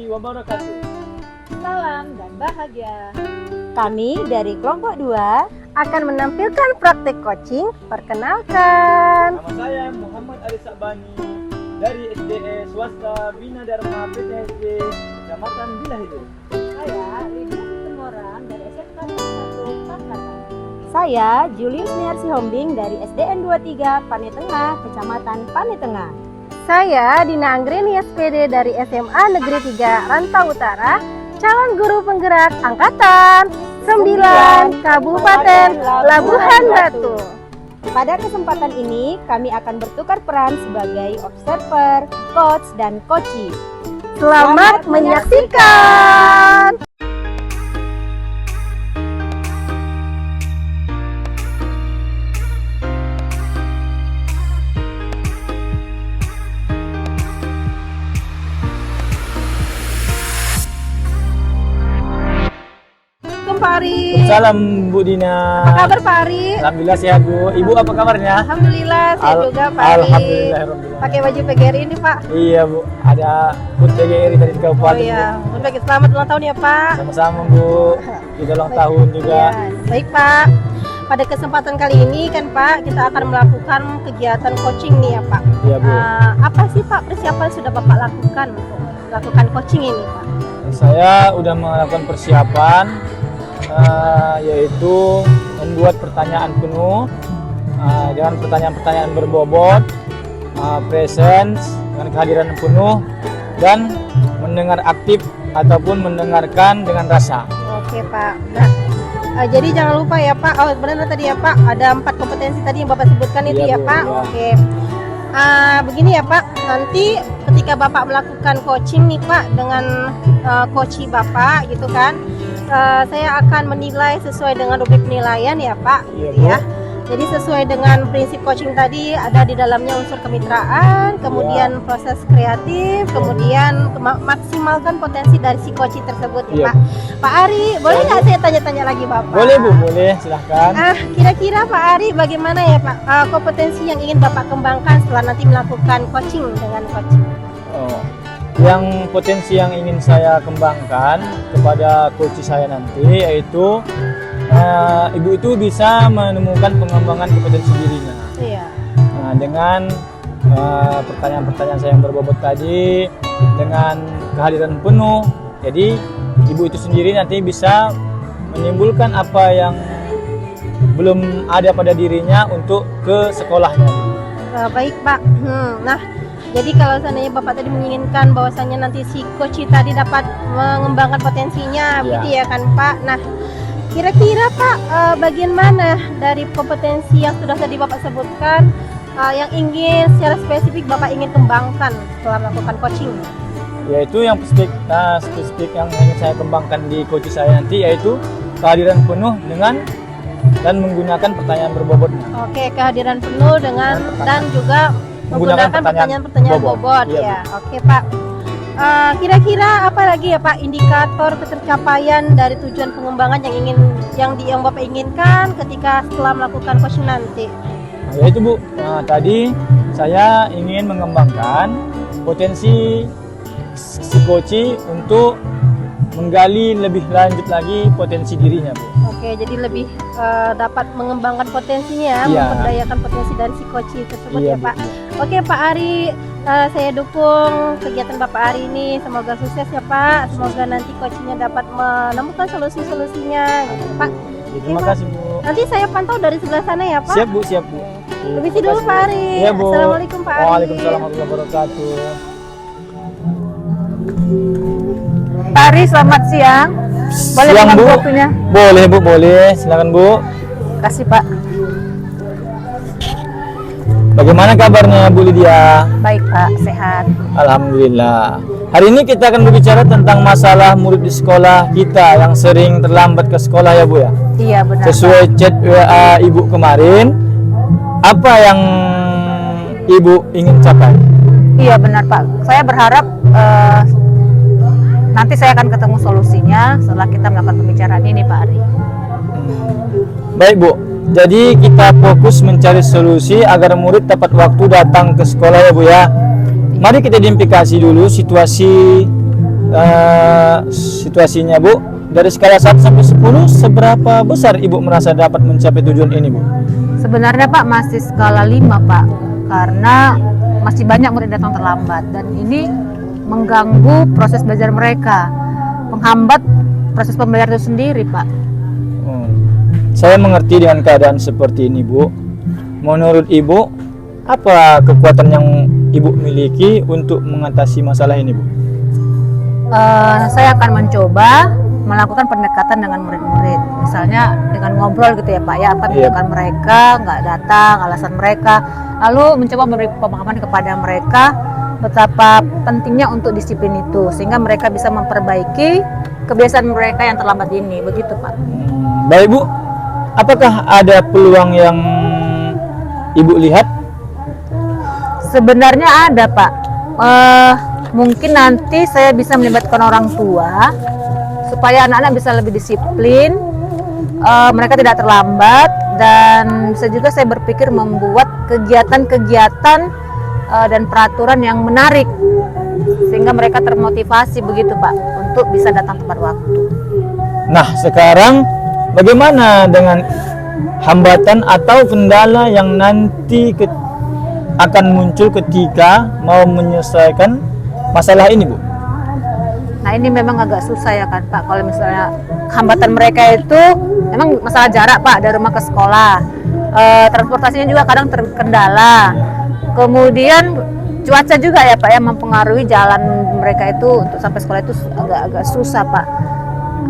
wabarakatuh. Salam dan bahagia. Kami dari kelompok 2 Akan menampilkan praktek coaching. Perkenalkan. Nama saya Muhammad Ali Sabani dari SDE Swasta Bina Dharma PTSD Kecamatan Bilahidu. Saya Lydia Situmorang dari SMK 1 Pangkatan. Saya Julius Niarsi Hombing dari SDN 23 Pane Tengah, Kecamatan Pane Tengah. Saya Dina Anggreni SPD dari SMA Negeri 3 Rantau Utara, calon guru penggerak Angkatan 9 Kabupaten Labuhan Batu. Pada kesempatan ini kami akan bertukar peran sebagai observer, coach, dan coachee. Selamat menyaksikan. Pak Ari. Salam Bu Dina. Apa kabar Pak Ari? Alhamdulillah sehat Bu. Ibu apa kabarnya? Alhamdulillah sehat juga Pak Ari. Alhamdulillah. Pakai baju PGRI ini Pak. Iya Bu, ada HUT PGRI dari Oh Kabupaten. iya, baik, selamat ulang tahun ya Pak. Sama-sama Bu, kita ulang tahun juga. Ya, baik Pak. Pada kesempatan kali ini kan Pak, kita akan melakukan kegiatan coaching nih ya Pak. Iya Bu. Apa sih Pak persiapan yang sudah Bapak lakukan untuk melakukan coaching ini Pak? Saya udah melakukan persiapan, yaitu membuat pertanyaan penuh dengan pertanyaan-pertanyaan berbobot, presence dengan kehadiran penuh, dan mendengar aktif ataupun mendengarkan dengan rasa. Oke Pak. Nah, jadi jangan lupa ya Pak. Oh benar tadi ya Pak. Ada 4 kompetensi tadi yang Bapak sebutkan itu Iya, ya Bu, Pak. iya. Oke. Begini ya Pak. Nanti ketika Bapak melakukan coaching nih Pak dengan coachee Bapak gitu kan, saya akan menilai sesuai dengan rubrik penilaian ya Pak. Iya, Gitu Bu. ya. Jadi sesuai dengan prinsip coaching tadi, ada di dalamnya unsur kemitraan, kemudian proses kreatif, kemudian maksimalkan potensi dari si coaching tersebut ya Iya. Pak. Pak Ari, boleh nggak saya tanya-tanya lagi Bapak? Boleh Bu, boleh, silahkan. Kira-kira Pak Ari bagaimana ya Pak kompetensi yang ingin Bapak kembangkan setelah nanti melakukan coaching dengan coaching? Oh, yang potensi yang ingin saya kembangkan kepada coach saya nanti yaitu ibu itu bisa menemukan pengembangan kompetensi dirinya. Iya. Nah, dengan pertanyaan-pertanyaan saya yang berbobot tadi, dengan kehadiran penuh, jadi ibu itu sendiri nanti bisa menimbulkan apa yang belum ada pada dirinya untuk ke sekolahnya. Baik Pak. Nah, jadi kalau seandainya Bapak tadi menginginkan bahwasannya nanti si coach tadi dapat mengembangkan potensinya, Iya. gitu ya kan Pak. Nah, kira-kira Pak bagian mana dari kompetensi yang sudah tadi Bapak sebutkan yang ingin secara spesifik Bapak ingin kembangkan setelah melakukan coaching? Yaitu yang spesifik yang ingin saya kembangkan di coach saya nanti yaitu kehadiran penuh dengan dan menggunakan pertanyaan berbobot. Oke, kehadiran penuh dengan dan juga menggunakan pertanyaan-pertanyaan bobot Iya, ya. Oke Pak. Kira-kira apa lagi ya Pak indikator ketercapaian dari tujuan pengembangan yang Bapak inginkan ketika setelah melakukan coaching nanti? Nah, yaitu Bu, tadi saya ingin mengembangkan potensi si coach untuk menggali lebih lanjut lagi potensi dirinya Bu. Oke, jadi lebih dapat mengembangkan potensinya, Iya. memperdayakan potensi dari si coach tersebut Iya, ya Bu, Pak. iya. Oke Pak Ari, saya dukung kegiatan Bapak Ari ini, semoga sukses ya Pak. Semoga nanti coachnya dapat menemukan solusi-solusinya gitu, Pak. Terima kasih Bu. Nanti saya pantau dari sebelah sana ya Pak. Siap Bu, siap Bu. Permisi dulu Pak Ari. Iya Bu. Assalamualaikum Pak Ari. Waalaikumsalam warahmatullahi wabarakatuh. Pak Ari, selamat siang. Boleh Siang, minum Bu. kopinya? Boleh Bu, boleh. Silakan Bu. Kasih Pak. Bagaimana kabarnya Bu Lydia? Baik Pak, sehat. Alhamdulillah. Hari ini kita akan berbicara tentang masalah murid di sekolah kita yang sering terlambat ke sekolah ya Bu ya. Iya benar. Sesuai chat WA Ibu kemarin, apa yang Ibu ingin capai? Iya benar Pak. Saya berharap nanti saya akan ketemu solusinya setelah kita melakukan pembicaraan ini Pak Ari. Baik Bu, jadi kita fokus mencari solusi agar murid tepat waktu datang ke sekolah ya Bu ya. Mari kita identifikasi dulu situasi situasinya Bu, dari skala 1 sampai 10 seberapa besar Ibu merasa dapat mencapai tujuan ini Bu? Sebenarnya Pak masih skala 5 Pak, karena masih banyak murid datang terlambat dan ini mengganggu proses belajar mereka, menghambat proses pembelajaran itu sendiri Pak. Saya mengerti dengan keadaan seperti ini Bu. Menurut Ibu, apa kekuatan yang Ibu miliki untuk mengatasi masalah ini Bu? Saya akan mencoba melakukan pendekatan dengan murid-murid, misalnya dengan ngobrol gitu ya Pak ya, apa tuntutan mereka, nggak datang, alasan mereka, lalu mencoba memberi pemahaman kepada mereka betapa pentingnya untuk disiplin itu, sehingga mereka bisa memperbaiki kebiasaan mereka yang terlambat ini, begitu Pak. Baik Bu, apakah ada peluang yang Ibu lihat? Sebenarnya ada Pak, mungkin nanti saya bisa melibatkan orang tua supaya anak-anak bisa lebih disiplin, mereka tidak terlambat, dan bisa juga saya berpikir membuat kegiatan-kegiatan dan peraturan yang menarik sehingga mereka termotivasi begitu Pak untuk bisa datang tepat waktu. Nah sekarang bagaimana dengan hambatan atau kendala yang nanti akan muncul ketika mau menyelesaikan masalah ini Bu? Nah ini memang agak susah ya kan Pak, kalau misalnya hambatan mereka itu memang masalah jarak Pak dari rumah ke sekolah, transportasinya juga kadang terkendala, kemudian cuaca juga ya Pak ya mempengaruhi jalan mereka itu untuk sampai sekolah itu agak susah Pak,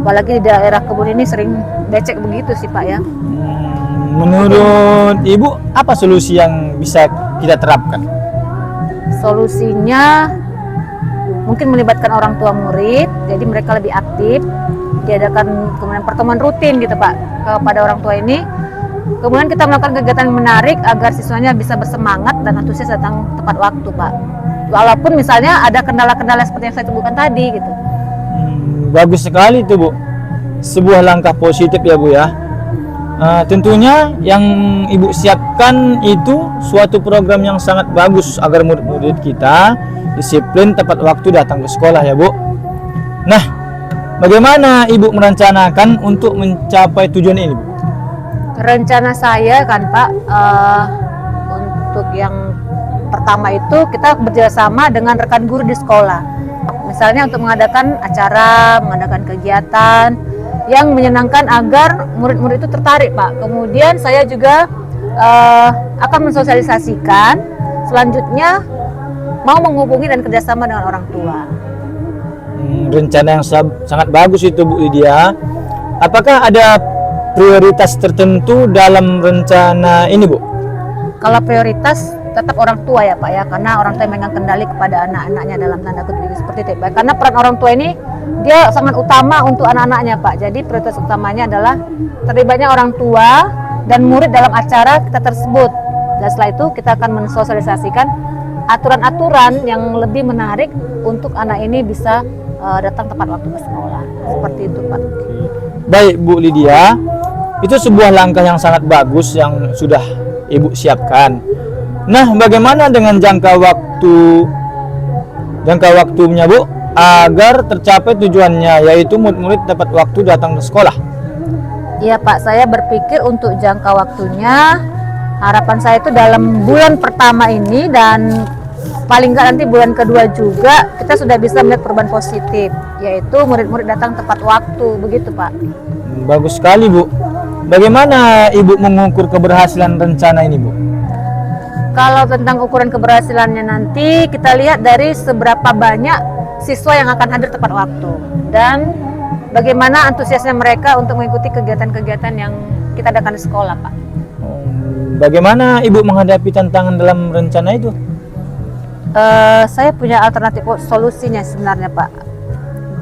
apalagi di daerah kebun ini sering becek begitu sih Pak ya. Menurut Ibu apa solusi yang bisa kita terapkan? Solusinya mungkin melibatkan orang tua murid, jadi mereka lebih aktif, diadakan kemudian pertemuan rutin gitu Pak kepada orang tua ini. Kemudian kita melakukan kegiatan yang menarik agar siswanya bisa bersemangat dan antusias datang tepat waktu Pak. Walaupun misalnya ada kendala-kendala seperti yang saya sebutkan tadi gitu. Bagus sekali itu Bu, sebuah langkah positif ya Bu ya. Tentunya yang Ibu siapkan itu suatu program yang sangat bagus agar murid-murid kita disiplin tepat waktu datang ke sekolah ya Bu. Nah, bagaimana Ibu merencanakan untuk mencapai tujuan ini Bu? Rencana saya kan Pak, untuk yang pertama itu kita bekerjasama dengan rekan guru di sekolah. Misalnya untuk mengadakan acara, mengadakan kegiatan yang menyenangkan agar murid-murid itu tertarik Pak. Kemudian saya juga akan mensosialisasikan, selanjutnya mau menghubungi dan kerjasama dengan orang tua. Rencana yang sangat bagus itu Bu Lydia. Apakah ada prioritas tertentu dalam rencana ini Bu? Kalau prioritas tetap orang tua ya Pak ya, karena orang tua yang memegang kendali kepada anak-anaknya dalam tanda kutip seperti itu Pak. Karena peran orang tua ini dia sangat utama untuk anak-anaknya Pak. Jadi prioritas utamanya adalah terlibatnya orang tua dan murid dalam acara kita tersebut. Dan setelah itu kita akan mensosialisasikan aturan-aturan yang lebih menarik untuk anak ini bisa datang tepat waktu ke sekolah. Seperti itu Pak. Baik Bu Lydia, itu sebuah langkah yang sangat bagus yang sudah Ibu siapkan. Nah, bagaimana dengan jangka waktunya Bu agar tercapai tujuannya, yaitu murid-murid dapat waktu datang ke sekolah? Iya Pak, saya berpikir untuk jangka waktunya, harapan saya itu dalam bulan pertama ini dan paling nggak nanti bulan kedua juga kita sudah bisa melihat perubahan positif, yaitu murid-murid datang tepat waktu, begitu Pak. Bagus sekali Bu. Bagaimana Ibu mengukur keberhasilan rencana ini Bu? Kalau tentang ukuran keberhasilannya nanti kita lihat dari seberapa banyak siswa yang akan hadir tepat waktu dan bagaimana antusiasnya mereka untuk mengikuti kegiatan-kegiatan yang kita adakan di sekolah Pak. Bagaimana Ibu menghadapi tantangan dalam rencana itu? Saya punya alternatif solusinya sebenarnya Pak.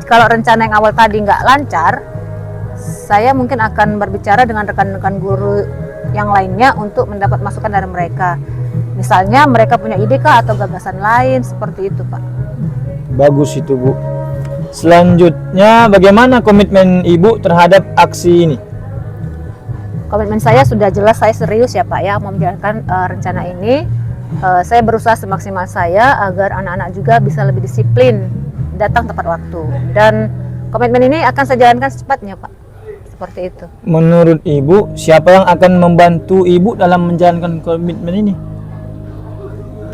Kalau rencana yang awal tadi nggak lancar, saya mungkin akan berbicara dengan rekan-rekan guru yang lainnya untuk mendapat masukan dari mereka. Misalnya mereka punya ide kah atau gagasan lain seperti itu Pak. Bagus itu Bu. Selanjutnya bagaimana komitmen Ibu terhadap aksi ini? Komitmen saya sudah jelas, saya serius ya Pak ya mau menjalankan rencana ini. Saya berusaha semaksimal saya agar anak-anak juga bisa lebih disiplin datang tepat waktu. Dan komitmen ini akan saya jalankan secepatnya, Pak. Seperti itu. Menurut Ibu, siapa yang akan membantu Ibu dalam menjalankan komitmen ini?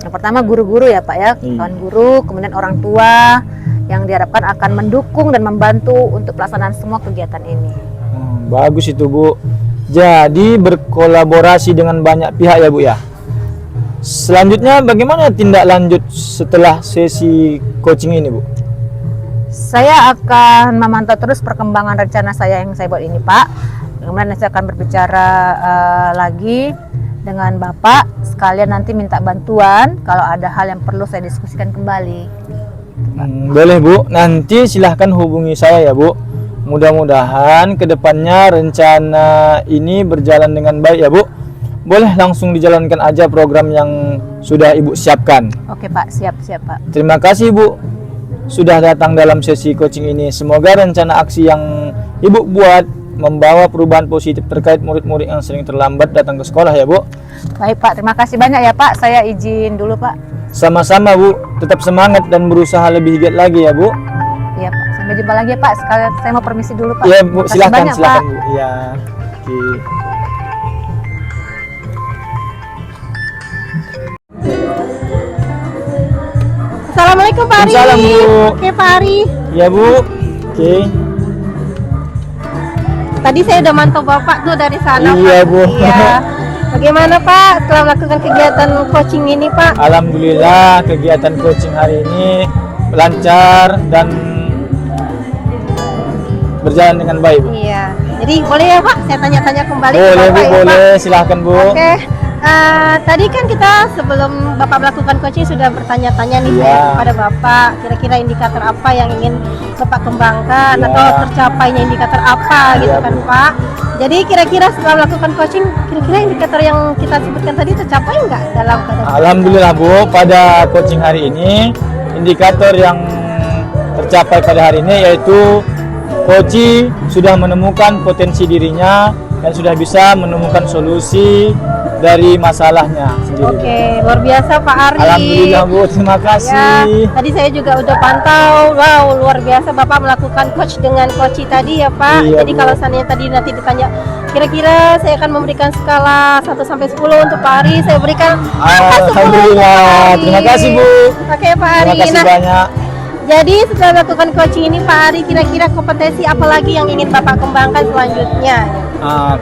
Yang pertama guru-guru ya Pak ya, kawan guru, kemudian orang tua yang diharapkan akan mendukung dan membantu untuk pelaksanaan semua kegiatan ini. Bagus itu Bu. Jadi berkolaborasi dengan banyak pihak ya Bu ya. Selanjutnya bagaimana tindak lanjut setelah sesi coaching ini Bu? Saya akan memantau terus perkembangan rencana saya yang saya buat ini Pak. Kemudian saya akan berbicara lagi dengan Bapak, sekalian nanti minta bantuan kalau ada hal yang perlu saya diskusikan kembali. Boleh Bu, nanti silahkan hubungi saya ya Bu. Mudah-mudahan kedepannya rencana ini berjalan dengan baik ya Bu. Boleh langsung dijalankan aja program yang sudah Ibu siapkan. Oke Pak, siap Pak. Terima kasih Bu sudah datang dalam sesi coaching ini. Semoga rencana aksi yang Ibu buat membawa perubahan positif terkait murid-murid yang sering terlambat datang ke sekolah ya Bu. Baik Pak, terima kasih banyak ya Pak. Saya izin dulu Pak. Sama-sama Bu, tetap semangat dan berusaha lebih giat lagi ya Bu. Iya Pak, sampai jumpa lagi ya Pak. Sekalian saya mau permisi dulu Pak. Iya Bu, Terima kasih silakan banyak, silakan Pak. Bu. Iya. Oke. Assalamualaikum Pak Ari. Waalaikumsalam, Bu. Oke Pak Ari. Iya Bu. Oke. Tadi saya udah mantau Bapak tuh dari sana Iya, Pak. Bu. Iya. Bagaimana Pak setelah melakukan kegiatan coaching ini Pak? Alhamdulillah kegiatan coaching hari ini lancar dan berjalan dengan baik Bu. Iya. Jadi boleh ya Pak saya tanya-tanya kembali ke Boleh Bapak Bu, ya boleh. Pak? Silahkan Bu. Oke. Tadi kan kita sebelum Bapak melakukan coaching sudah bertanya-tanya nih Iya. saya kepada Bapak kira-kira indikator apa yang ingin Bapak kembangkan Iya. atau tercapainya indikator apa gitu Iya, kan Bu. Pak. Jadi kira-kira setelah melakukan coaching kira-kira indikator yang kita sebutkan tadi tercapai nggak dalam keadaan? Alhamdulillah Bu, pada coaching hari ini indikator yang tercapai pada hari ini yaitu coach sudah menemukan potensi dirinya dan sudah bisa menemukan solusi dari masalahnya sendiri. Oke, luar biasa Pak Ari. Alhamdulillah Bu, terima Ya, kasih. tadi saya juga udah pantau. Wow, luar biasa Bapak melakukan coach dengan coach tadi ya Pak. Iya, Jadi Bu. kalau seandainya tadi nanti ditanya kira-kira saya akan memberikan skala 1 sampai 10 untuk Pak Ari, saya berikan angka 10 untuk Pak Alhamdulillah, Ari. terima kasih Bu. Oke Pak Ari. Terima kasih Nah, banyak. jadi setelah melakukan coaching ini Pak Ari kira-kira kompetensi apa lagi yang ingin Bapak kembangkan selanjutnya?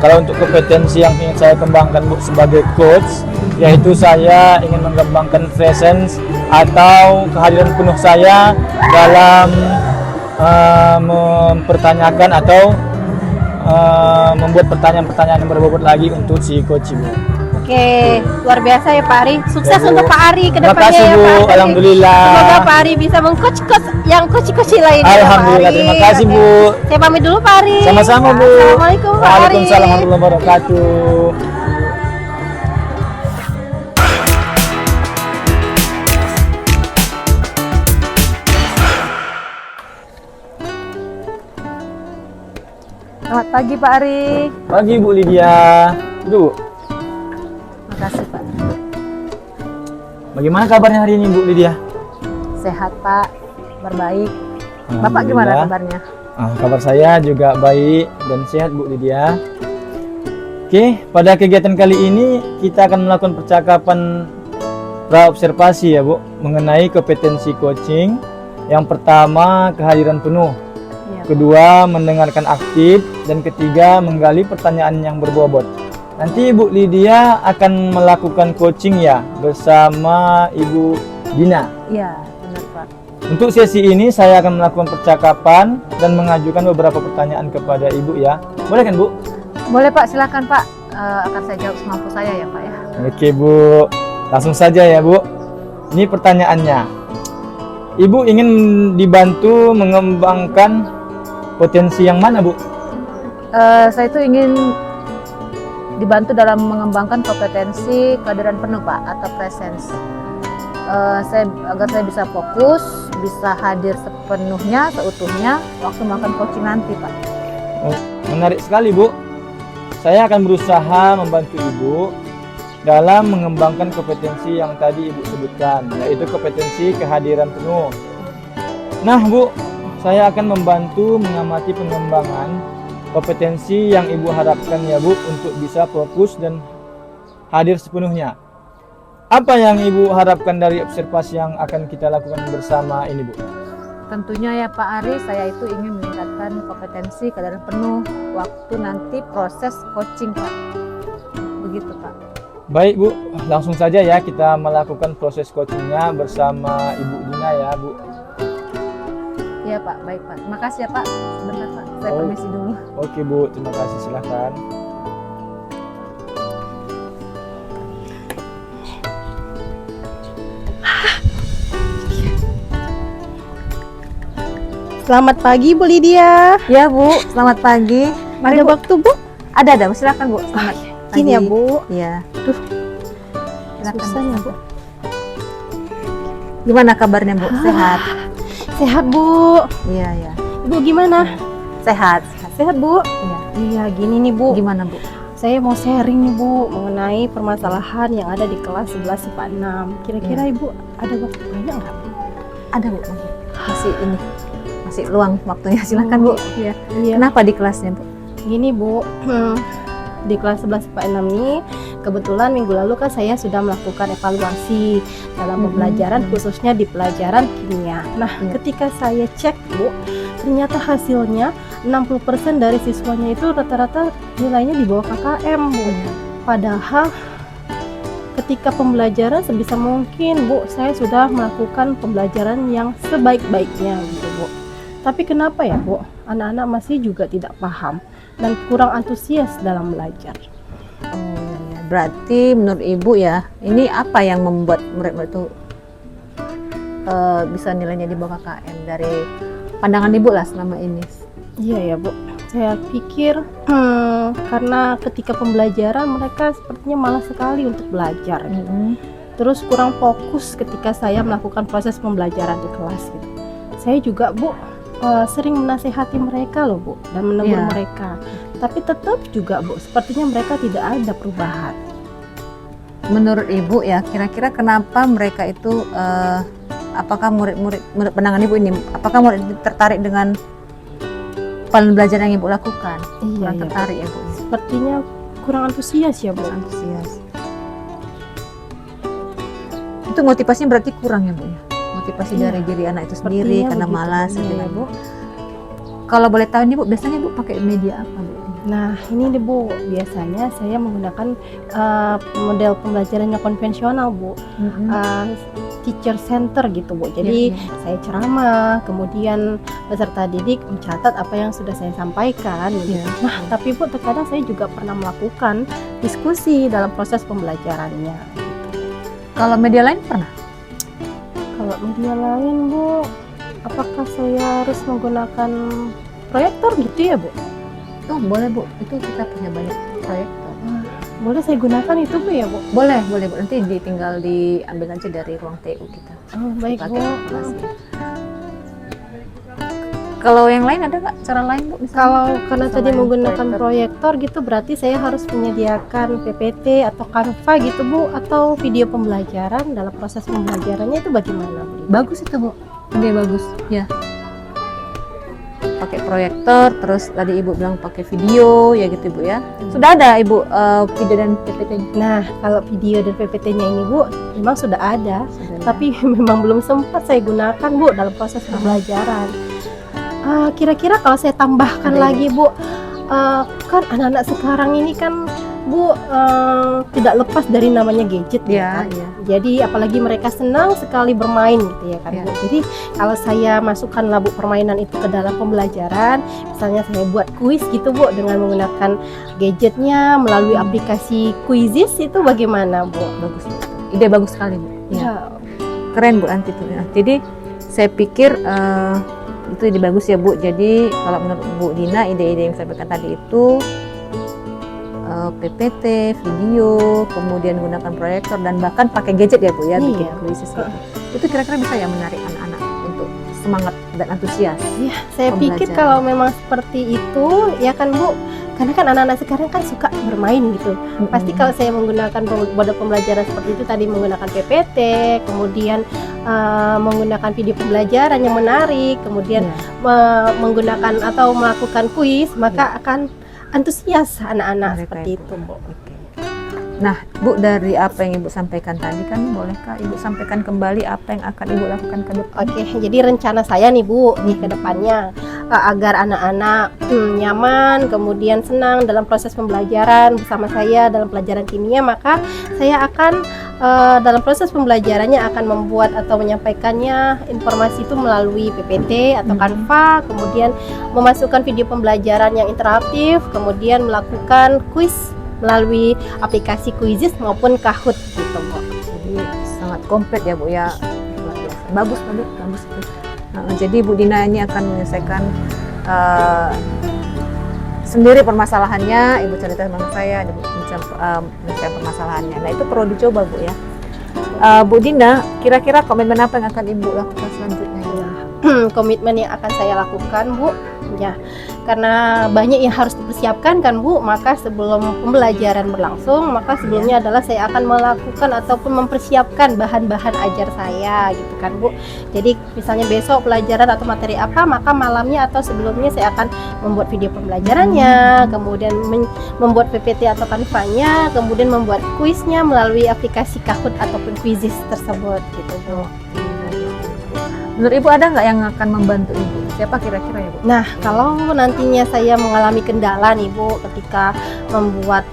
Kalau untuk kompetensi yang ingin saya kembangkan Bu sebagai coach, yaitu saya ingin mengembangkan presence atau kehadiran penuh saya dalam mempertanyakan atau membuat pertanyaan-pertanyaan yang berbobot lagi untuk si coach Bu. Oke, luar biasa ya Pak Ari. Sukses Ya, Bu. untuk Pak Ari ke Terima depannya kasih, ya Bu. Pak Ari. Alhamdulillah. Semoga Pak Ari bisa meng-coach yang coach lainnya ya, Pak Alhamdulillah, Ari. terima kasih, Oke. Bu. Saya pamit dulu Pak Ari. Sama-sama Bu. Assalamualaikum Pak Ari. Waalaikumsalam warahmatullahi wabarakatuh. Selamat pagi Pak Ari. Pagi Bu Lydia. Bu, Terima kasih Pak. bagaimana kabarnya hari ini Bu Lydia? Sehat Pak, berbaik. Bapak gimana Alhamdulillah. kabarnya? Kabar saya juga baik dan sehat Bu Lydia. Oke, pada kegiatan kali ini kita akan melakukan percakapan praobservasi ya Bu mengenai kompetensi coaching. Yang pertama kehadiran penuh, Iya. kedua mendengarkan aktif, dan ketiga menggali pertanyaan yang berbobot. Nanti Ibu Lydia akan melakukan coaching ya bersama Ibu Dina. Iya, benar Pak. Untuk sesi ini saya akan melakukan percakapan dan mengajukan beberapa pertanyaan kepada Ibu ya. Boleh kan Bu? Boleh Pak, silakan Pak. Akan saya jawab semampu saya ya Pak ya. Oke Bu, langsung saja ya Bu. Ini pertanyaannya. Ibu ingin dibantu mengembangkan potensi yang mana Bu? Saya itu ingin dibantu dalam mengembangkan kompetensi kehadiran penuh Pak atau presence. Agar saya bisa fokus, bisa hadir sepenuhnya, seutuhnya waktu melakukan coaching nanti Pak. Menarik sekali Bu. Saya akan berusaha membantu Ibu dalam mengembangkan kompetensi yang tadi Ibu sebutkan, yaitu kompetensi kehadiran penuh. Nah Bu, saya akan membantu mengamati pengembangan kompetensi yang Ibu harapkan ya Bu untuk bisa fokus dan hadir sepenuhnya. Apa yang Ibu harapkan dari observasi yang akan kita lakukan bersama ini Bu? Tentunya ya Pak Ari, saya itu ingin meningkatkan kompetensi kesadaran penuh waktu nanti proses coaching Pak. Begitu Pak. Baik Bu, langsung saja ya kita melakukan proses coachingnya bersama Ibu Dina ya Bu. Iya Pak, baik Pak. Terima kasih ya Pak. Sebentar Pak, saya Oh. permisi dulu. Oke Bu, terima kasih, silahkan. Selamat pagi Bu Lydia. Ya Bu, selamat pagi. Mari Ada Bu. waktu Bu? Ada, silakan Bu. Selamat pagi. Gini ya Bu. Iya. Aduh, Silakan susah ya Bu. Gimana kabarnya Bu? Sehat? Sehat Bu. Iya, iya. Ibu gimana? Sehat. Sehat Bu. Iya. Iya gini nih Bu. Gimana Bu? Saya mau sharing nih Bu mengenai permasalahan yang ada di kelas 11 IPA 6. Kira-kira Ibu ada waktu banyak nggak Bu? Ada Bu. Masih ini. Masih luang waktunya. Silakan Bu. Iya. Iya. Kenapa di kelasnya Bu? Gini Bu, di kelas 11 IPA 6 nih kebetulan minggu lalu kan saya sudah melakukan evaluasi dalam pembelajaran khususnya di pelajaran kimia. Nah, Iya. ketika saya cek Bu, ternyata hasilnya 60% dari siswanya itu rata-rata nilainya di bawah KKM Bu. Padahal ketika pembelajaran sebisa mungkin Bu, saya sudah melakukan pembelajaran yang sebaik-baiknya gitu Bu. Tapi kenapa ya Bu, anak-anak masih juga tidak paham dan kurang antusias dalam belajar. Oh, iya. Berarti menurut Ibu ya, ini apa yang membuat murid-murid itu bisa nilainya di bawah KKM dari pandangan Ibu lah selama ini? Iya ya Bu, saya pikir karena ketika pembelajaran mereka sepertinya malas sekali untuk belajar. Terus kurang fokus ketika saya melakukan proses pembelajaran di kelas gitu. Saya juga Bu sering menasehati mereka loh Bu dan menegur Iya. mereka. Tapi tetap juga Bu, sepertinya mereka tidak ada perubahan. Menurut Ibu ya, kira-kira kenapa mereka itu apakah murid-murid menurut pandangan Ibu ini, apakah murid tertarik dengan pembelajaran yang Ibu lakukan? Iya Kurang ya Bu. tertarik ya Bu? Sepertinya kurang antusias ya Bu. Antusias. Itu motivasinya berarti kurang ya Bu ya? Motivasi Iya. dari diri anak itu sendiri Sepertinya karena begitu, malas iya gitu ya, Bu. Kalau boleh tahu nih Bu, biasanya Bu pakai media apa Bu? Nah ini nih Bu, biasanya saya menggunakan model pembelajaran yang konvensional Bu, teacher center gitu Bu. Jadi Iya. saya ceramah, kemudian peserta didik mencatat apa yang sudah saya sampaikan gitu. Iya. Nah tapi Bu, terkadang saya juga pernah melakukan diskusi dalam proses pembelajarannya gitu. Kalau media lain pernah? Kalau media lain Bu, apakah saya harus menggunakan proyektor gitu ya Bu? Oh boleh Bu, itu kita punya banyak proyektor. Boleh saya gunakan itu Bu ya Bu? Boleh Bu, nanti tinggal diambil aja dari ruang TU kita. Oh, baik Bu. Pakai kelasnya. Kalau yang lain ada nggak cara lain Bu? Misalnya? Kalau karena tadi Selain menggunakan proyektor gitu berarti saya harus menyediakan PPT atau Canva gitu Bu, atau video pembelajaran dalam proses pembelajarannya itu bagaimana Bu? Bagus itu Bu, ide bagus ya. Pakai proyektor, terus tadi Ibu bilang pakai video ya gitu Bu ya. Sudah ada Ibu video dan PPT? Nah, kalau video dan PPT-nya ini Bu, memang sudah ada, Sudah ya? tapi memang belum sempat saya gunakan Bu dalam proses pembelajaran. Kira-kira kalau saya tambahkan Ada lagi Bu, kan anak-anak sekarang ini kan Bu tidak lepas dari namanya gadget Ya, kan? ya. Jadi apalagi mereka senang sekali bermain gitu ya kan Ya. Bu. Jadi kalau saya masukkan Bu permainan itu ke dalam pembelajaran, misalnya saya buat kuis gitu Bu dengan menggunakan gadgetnya melalui aplikasi Quizizz, itu bagaimana Bu? Bagus Bu. Ide bagus sekali Bu. Ya. Ya, Keren Bu nanti tuh ya. Jadi saya pikir itu ide bagus ya Bu. Jadi kalau menurut Bu Dina, ide-ide yang saya sampaikan tadi itu PPT, video, kemudian gunakan proyektor dan bahkan pakai gadget ya Bu ya, bikin Iya. kuisis gitu. Itu kira-kira bisa ya menarik anak-anak untuk semangat dan antusias. saya pikir Pembelajaran. kalau memang seperti itu ya kan Bu, Karena kan anak-anak sekarang kan suka bermain gitu. Pasti kalau saya menggunakan model pembelajaran seperti itu tadi, menggunakan PPT, kemudian menggunakan video pembelajaran yang menarik, kemudian menggunakan atau melakukan kuis, maka akan antusias anak-anak Mereka seperti itu. itu, Bu. Oke. Nah, Bu, dari apa yang Ibu sampaikan tadi kan, bolehkah Ibu sampaikan kembali apa yang akan Ibu lakukan ke depan? Oke, jadi rencana saya nih Bu, nih ke depannya agar anak-anak nyaman, kemudian senang dalam proses pembelajaran bersama saya dalam pelajaran kimia, maka saya akan dalam proses pembelajarannya akan membuat atau menyampaikannya informasi itu melalui PPT atau Canva, kemudian memasukkan video pembelajaran yang interaktif, kemudian melakukan kuis melalui aplikasi Quizizz maupun Kahoot gitu, Bu. Jadi sangat komplit ya, Bu ya. Luar biasa. Bagus, bagus itu. Jadi Bu Dina ini akan menyelesaikan sendiri permasalahannya. Ibu cerita sama saya, Ibu menyelesaikan permasalahannya. Nah, itu perlu dicoba, Bu ya. Bu Dina, kira-kira komitmen apa yang akan Ibu lakukan selanjutnya? Komitmen yang akan saya lakukan, Bu, ya, karena banyak yang harus dipersiapkan kan, Bu, maka sebelum pembelajaran berlangsung, maka sebelumnya adalah saya akan melakukan ataupun mempersiapkan bahan-bahan ajar saya gitu kan, Bu. Jadi misalnya besok pelajaran atau materi apa, maka malamnya atau sebelumnya saya akan membuat video pembelajarannya, kemudian membuat PPT atau Canva-nya, kemudian membuat kuisnya melalui aplikasi Kahoot ataupun Quizizz tersebut gitu, Bu. Menurut Ibu ada nggak yang akan membantu Ibu? Siapa kira-kira ya, Bu? Nah, kalau nantinya saya mengalami kendala nih, Bu, ketika membuat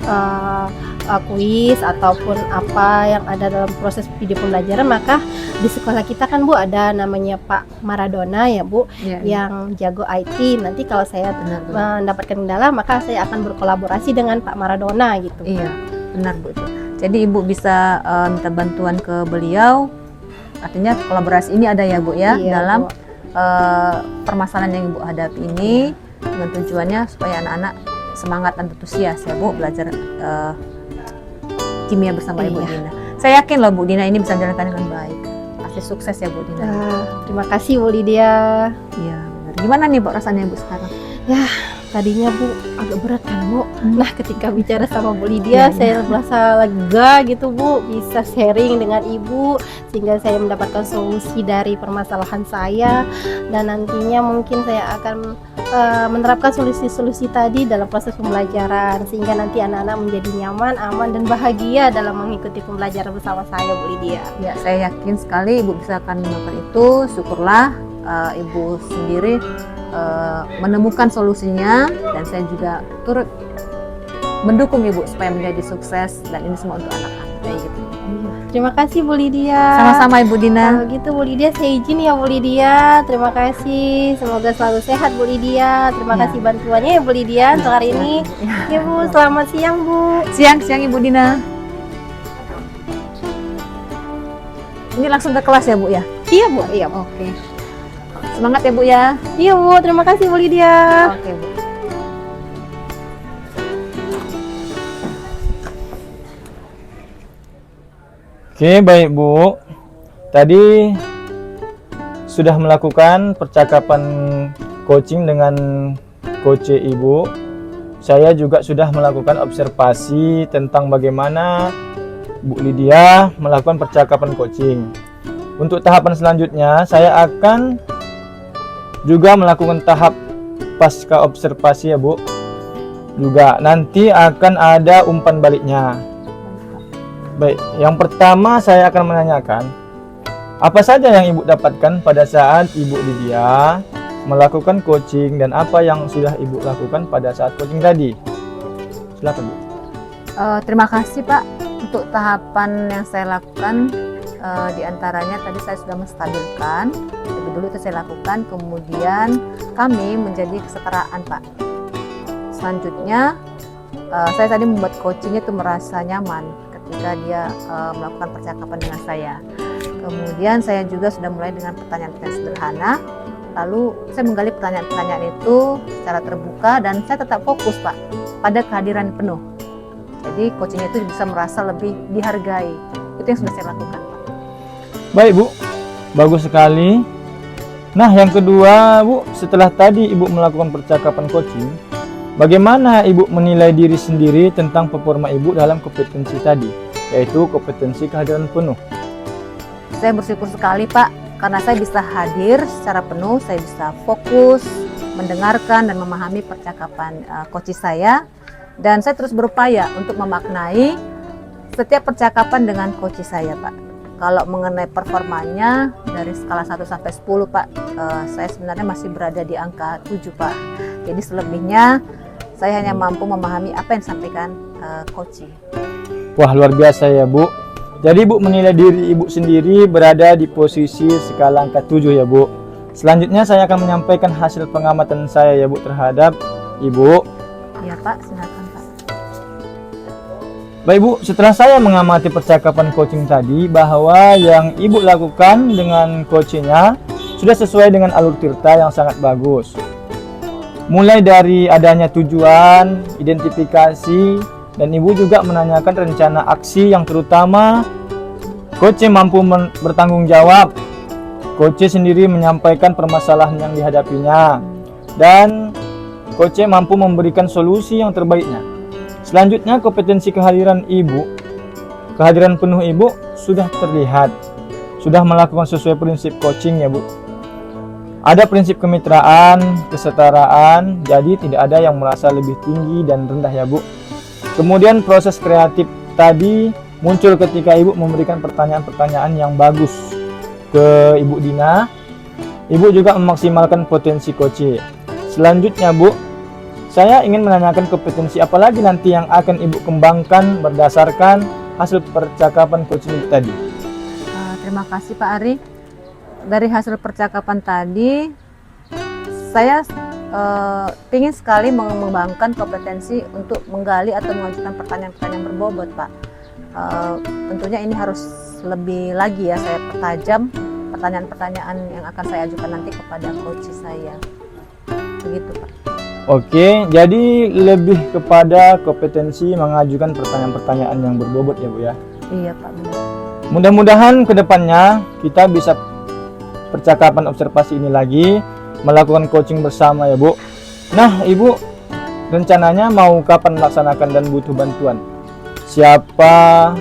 kuis ataupun apa yang ada dalam proses video pembelajaran, maka di sekolah kita kan, Bu, ada namanya Pak Maradona ya, Bu, yang jago IT. Nanti kalau saya mendapatkan kendala, maka saya akan berkolaborasi dengan Pak Maradona gitu. Iya, benar, Bu. Jadi Ibu bisa minta bantuan ke beliau. Artinya kolaborasi ini ada ya, Bu ya, Iya, dalam Bu. permasalahan yang Ibu hadapi ini, dengan tujuannya supaya anak-anak semangat dan antusias ya, Bu, belajar kimia bersama Ibu Dina. Saya yakin loh Bu Dina ini bisa menjalankan dengan baik. Pasti sukses ya Bu Dina. Terima kasih Bu Lydia. Iya, benar. Gimana nih Bu rasanya Bu sekarang? Ya, tadinya Bu agak berat kan Bu. Nah, ketika bicara sama Bu Lydia, saya merasa lega gitu Bu, bisa sharing dengan Ibu sehingga saya mendapatkan solusi dari permasalahan saya, dan nantinya mungkin saya akan menerapkan solusi-solusi tadi dalam proses pembelajaran sehingga nanti anak-anak menjadi nyaman, aman dan bahagia dalam mengikuti pembelajaran bersama saya Bu Lydia. Ya, saya yakin sekali Ibu bisa akan melakukan itu. Syukurlah Ibu sendiri menemukan solusinya, dan saya juga turut mendukung Ibu supaya menjadi sukses, dan ini semua untuk anak-anak kayak gitu. Terima kasih Bu Lydia. Sama-sama Ibu Dina. Kalau gitu Bu Lydia, saya izin ya Bu Lydia. Terima kasih. Semoga selalu sehat Bu Lydia. Terima kasih bantuannya ya Bu Lydia untuk hari ini. Ya Bu, selamat siang Bu. Siang Ibu Dina. Ini langsung ke kelas ya Bu ya? Iya Bu, iya Bu. Oke. Semangat ya Bu ya. Iya Bu, terima kasih Bu Lydia. Oke Bu. Oke, baik Bu. Tadi sudah melakukan percakapan coaching dengan coach Ibu. Saya juga sudah melakukan observasi tentang bagaimana Bu Lydia melakukan percakapan coaching. Untuk tahapan selanjutnya, saya akan juga melakukan tahap pasca observasi ya Bu. Juga nanti akan ada umpan baliknya. Baik, yang pertama saya akan menanyakan apa saja yang Ibu dapatkan pada saat Ibu Lydia melakukan coaching, dan apa yang sudah Ibu lakukan pada saat coaching tadi. Silakan Bu. Terima kasih Pak untuk tahapan yang saya lakukan. Di antaranya tadi saya sudah menstabilkan, lebih dulu itu saya lakukan, kemudian kami menjadi kesetaraan Pak. Selanjutnya saya tadi membuat coachingnya itu merasa nyaman ketika dia melakukan percakapan dengan saya. Kemudian saya juga sudah mulai dengan pertanyaan-pertanyaan sederhana, lalu saya menggali pertanyaan-pertanyaan itu secara terbuka, dan saya tetap fokus Pak pada kehadiran penuh. Jadi coachingnya itu bisa merasa lebih dihargai. Itu yang sudah saya lakukan Pak. Baik Bu, bagus sekali. Nah, yang kedua Bu, setelah tadi Ibu melakukan percakapan coaching, Bagaimana Ibu menilai diri sendiri tentang performa Ibu dalam kompetensi tadi, yaitu kompetensi kehadiran penuh? Saya bersyukur sekali Pak, karena saya bisa hadir secara penuh, saya bisa fokus, mendengarkan dan memahami percakapan coach saya. Dan saya terus berupaya untuk memaknai setiap percakapan dengan coach saya Pak. Kalau mengenai performanya dari skala 1 sampai 10 Pak, saya sebenarnya masih berada di angka 7 Pak. Jadi selebihnya saya hanya mampu memahami apa yang disampaikan coach. Wah, luar biasa ya Bu. Jadi Ibu menilai diri Ibu sendiri berada di posisi skala angka 7 ya Bu. Selanjutnya saya akan menyampaikan hasil pengamatan saya ya Bu terhadap Ibu. Iya Pak, silakan Pak. Baik Bu, setelah saya mengamati percakapan coaching tadi, bahwa yang Ibu lakukan dengan coachingnya sudah sesuai dengan alur tirta yang sangat bagus. Mulai dari adanya tujuan, identifikasi, dan Ibu juga menanyakan rencana aksi yang terutama coach mampu bertanggung jawab. Coach sendiri menyampaikan permasalahan yang dihadapinya, dan coach mampu memberikan solusi yang terbaiknya. Selanjutnya, kompetensi kehadiran penuh Ibu sudah terlihat, sudah melakukan sesuai prinsip coaching ya Bu. Ada prinsip kemitraan, kesetaraan, jadi tidak ada yang merasa lebih tinggi dan rendah ya Bu. Kemudian proses kreatif tadi muncul ketika Ibu memberikan pertanyaan-pertanyaan yang bagus ke Ibu Dina. Ibu juga memaksimalkan potensi coach. Selanjutnya Bu, saya ingin menanyakan kompetensi apa lagi nanti yang akan Ibu kembangkan berdasarkan hasil percakapan coaching Ibu tadi. Terima kasih Pak Ari. Dari hasil percakapan tadi, saya ingin sekali mengembangkan kompetensi untuk menggali atau mengajukan pertanyaan-pertanyaan berbobot Pak. Tentunya ini harus lebih lagi ya saya pertajam pertanyaan-pertanyaan yang akan saya ajukan nanti kepada coach saya. Begitu Pak. Oke, jadi lebih kepada kompetensi mengajukan pertanyaan-pertanyaan yang berbobot ya Bu ya. Iya Pak, benar. Mudah-mudahan kedepannya kita bisa percakapan observasi ini lagi, melakukan coaching bersama ya Bu. Nah Ibu, rencananya mau kapan melaksanakan dan butuh bantuan siapa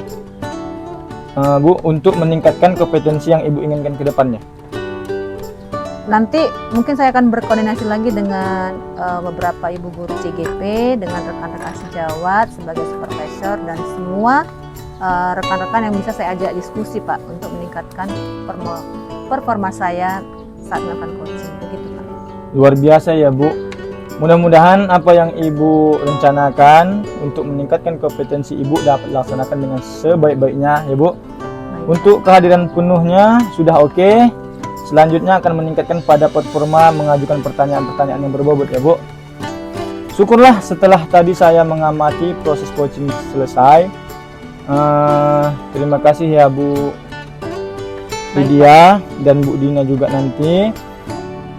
Bu untuk meningkatkan kompetensi yang Ibu inginkan ke depannya? Nanti mungkin saya akan berkoordinasi lagi dengan beberapa ibu guru CGP, dengan rekan-rekan sejawat sebagai supervisor dan semua rekan-rekan yang bisa saya ajak diskusi Pak untuk meningkatkan performa saya saat melakukan coaching. Begitu Pak. Luar biasa ya Bu. Mudah-mudahan apa yang Ibu rencanakan untuk meningkatkan kompetensi Ibu dapat dilaksanakan dengan sebaik-baiknya ya Bu. Untuk kehadiran penuhnya sudah oke. Selanjutnya akan meningkatkan pada performa mengajukan pertanyaan-pertanyaan yang berbobot ya Bu. Syukurlah setelah tadi saya mengamati proses coaching selesai. Terima kasih ya Bu Lydia dan Bu Dina juga nanti.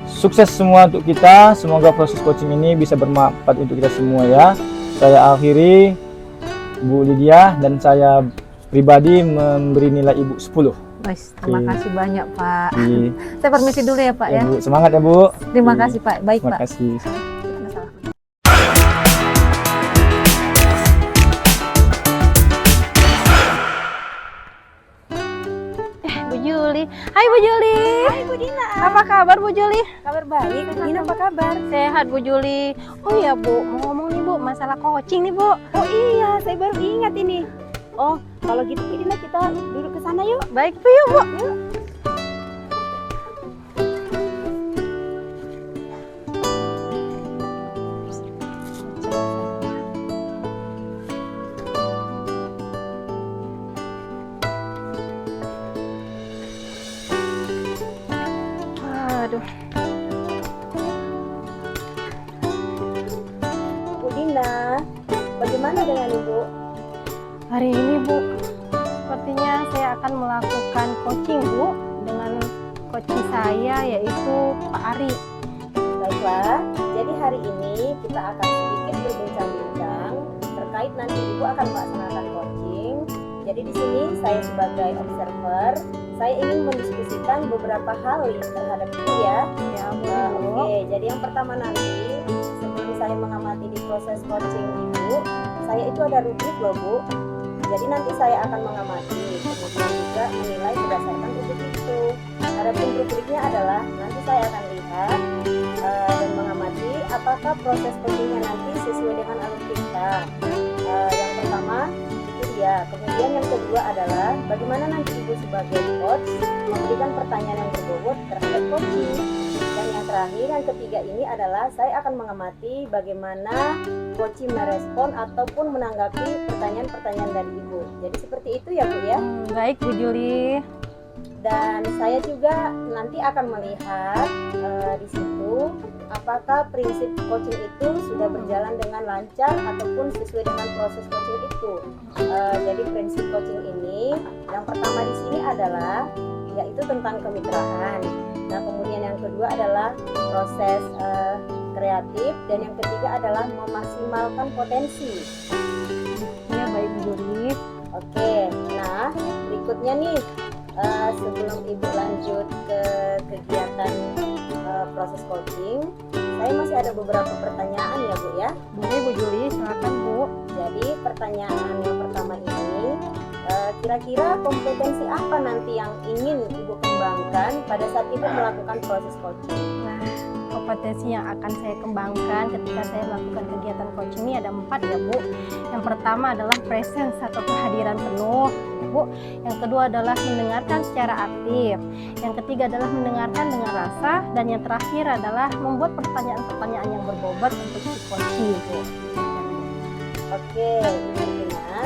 Sukses semua untuk kita. Semoga proses coaching ini bisa bermanfaat untuk kita semua ya. Saya akhiri, Bu Lydia dan saya pribadi memberi nilai Ibu 10. Terima kasih banyak Pak. Saya permisi dulu ya Pak ya. Bu, semangat ya Bu. Terima kasih Pak. Baik Terima Pak. kasih. Bu Juli. Hai Bu Juli. Hai Bu Dina. Apa kabar Bu Juli? Kabar baik. Bu Dina apa kabar? Sehat Bu Juli. Oh iya Bu, mau ngomong nih Bu, masalah coaching nih Bu. Oh iya, saya baru ingat ini. Oh, kalau gitu Bu Dina kita duduk ke sana yuk. Baik Bu, yuk Bu. Aduh. Bu Dina, bagaimana dengan Ibu? Hari ini Bu, sepertinya saya akan melakukan coaching Bu dengan coach saya yaitu Pak Ari. Baiklah, jadi hari ini kita akan sedikit berbincang-bincang terkait nanti Ibu akan melaksanakan coaching. Jadi di sini saya sebagai observer, saya ingin mendiskusikan beberapa hal terhadap Ibu ya. Ya Bu. Oke, jadi yang pertama nanti sebelum saya mengamati di proses coaching Ibu, saya itu ada rubrik loh Bu. Jadi nanti saya akan mengamati, kemudian juga menilai berdasarkan rubrik itu. Adapun rubriknya adalah nanti saya akan lihat dan mengamati apakah proses coachingnya nanti sesuai dengan alur kita. Yang pertama itu dia. Kemudian yang kedua adalah bagaimana nanti Ibu sebagai coach memberikan pertanyaan yang berbobot terhadap coaching. Dan yang terakhir, yang ketiga ini adalah saya akan mengamati bagaimana coaching merespon ataupun menanggapi pertanyaan-pertanyaan dari Ibu. Jadi seperti itu ya Bu ya. Baik Bu Juli. Dan saya juga nanti akan melihat di situ apakah prinsip coaching itu sudah berjalan dengan lancar ataupun sesuai dengan proses coaching itu. Jadi prinsip coaching ini yang pertama di sini adalah yaitu tentang kemitraan. Nah kemudian yang kedua adalah proses kreatif dan yang ketiga adalah memaksimalkan potensi. Ya baik Bu Juli. Oke, nah berikutnya nih sebelum Ibu lanjut ke kegiatan proses coaching, saya masih ada beberapa pertanyaan ya Bu ya. Boleh Bu Juli, silakan Bu. Jadi pertanyaan yang pertama ini, kira-kira kompetensi apa nanti yang ingin Ibu kembangkan pada saat Ibu melakukan proses coaching? Nah, kompetensi yang akan saya kembangkan ketika saya melakukan kegiatan coaching ini ada 4 ya Bu. Yang pertama adalah presence atau kehadiran penuh ya Bu. Yang kedua adalah mendengarkan secara aktif. Yang ketiga adalah mendengarkan dengan rasa. Dan yang terakhir adalah membuat pertanyaan-pertanyaan yang berbobot untuk si coaching Bu. Oke, Ibu Dina.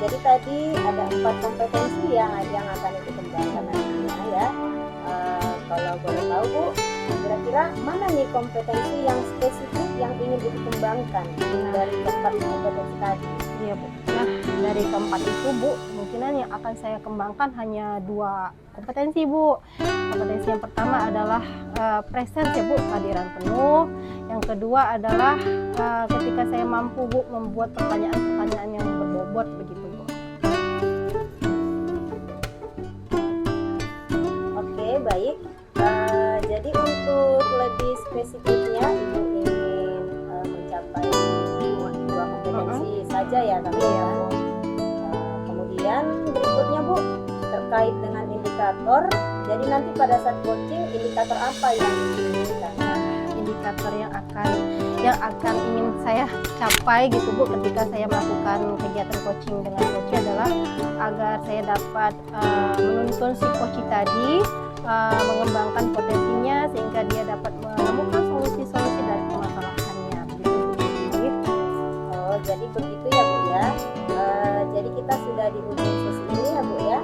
Jadi tadi ada 4 kompetensi yang akan Ibu kembangkan nantinya ya. Kalau boleh tahu Bu, kira-kira mana nih kompetensi yang spesifik yang ingin Ibu kembangkan dari keempat kompetensi tadi? Iya Bu. Nah dari keempat itu Bu, kemungkinan yang akan saya kembangkan hanya 2 kompetensi Bu. Kompetensi yang pertama adalah presence ya Bu, kehadiran penuh. Yang kedua adalah ketika saya mampu Bu membuat pertanyaan-pertanyaan yang berbobot begitu Bu. Oke, baik. Jadi untuk lebih spesifiknya Ibu ingin mencapai 2 kompetensi saja ya tapi ya. Kemudian berikutnya Bu, terkait dengan indikator. Jadi nanti pada saat coaching indikator apa yang diinginkan? Indikator yang akan ingin saya capai gitu Bu ketika saya melakukan kegiatan coaching dengan coach adalah agar saya dapat menuntun si coach tadi mengembangkan potensinya sehingga dia dapat menemukan solusi-solusi dari permasalahannya begitu. Oh jadi begitu ya Bu ya. Jadi kita sudah di ujung sesi ini ya Bu ya.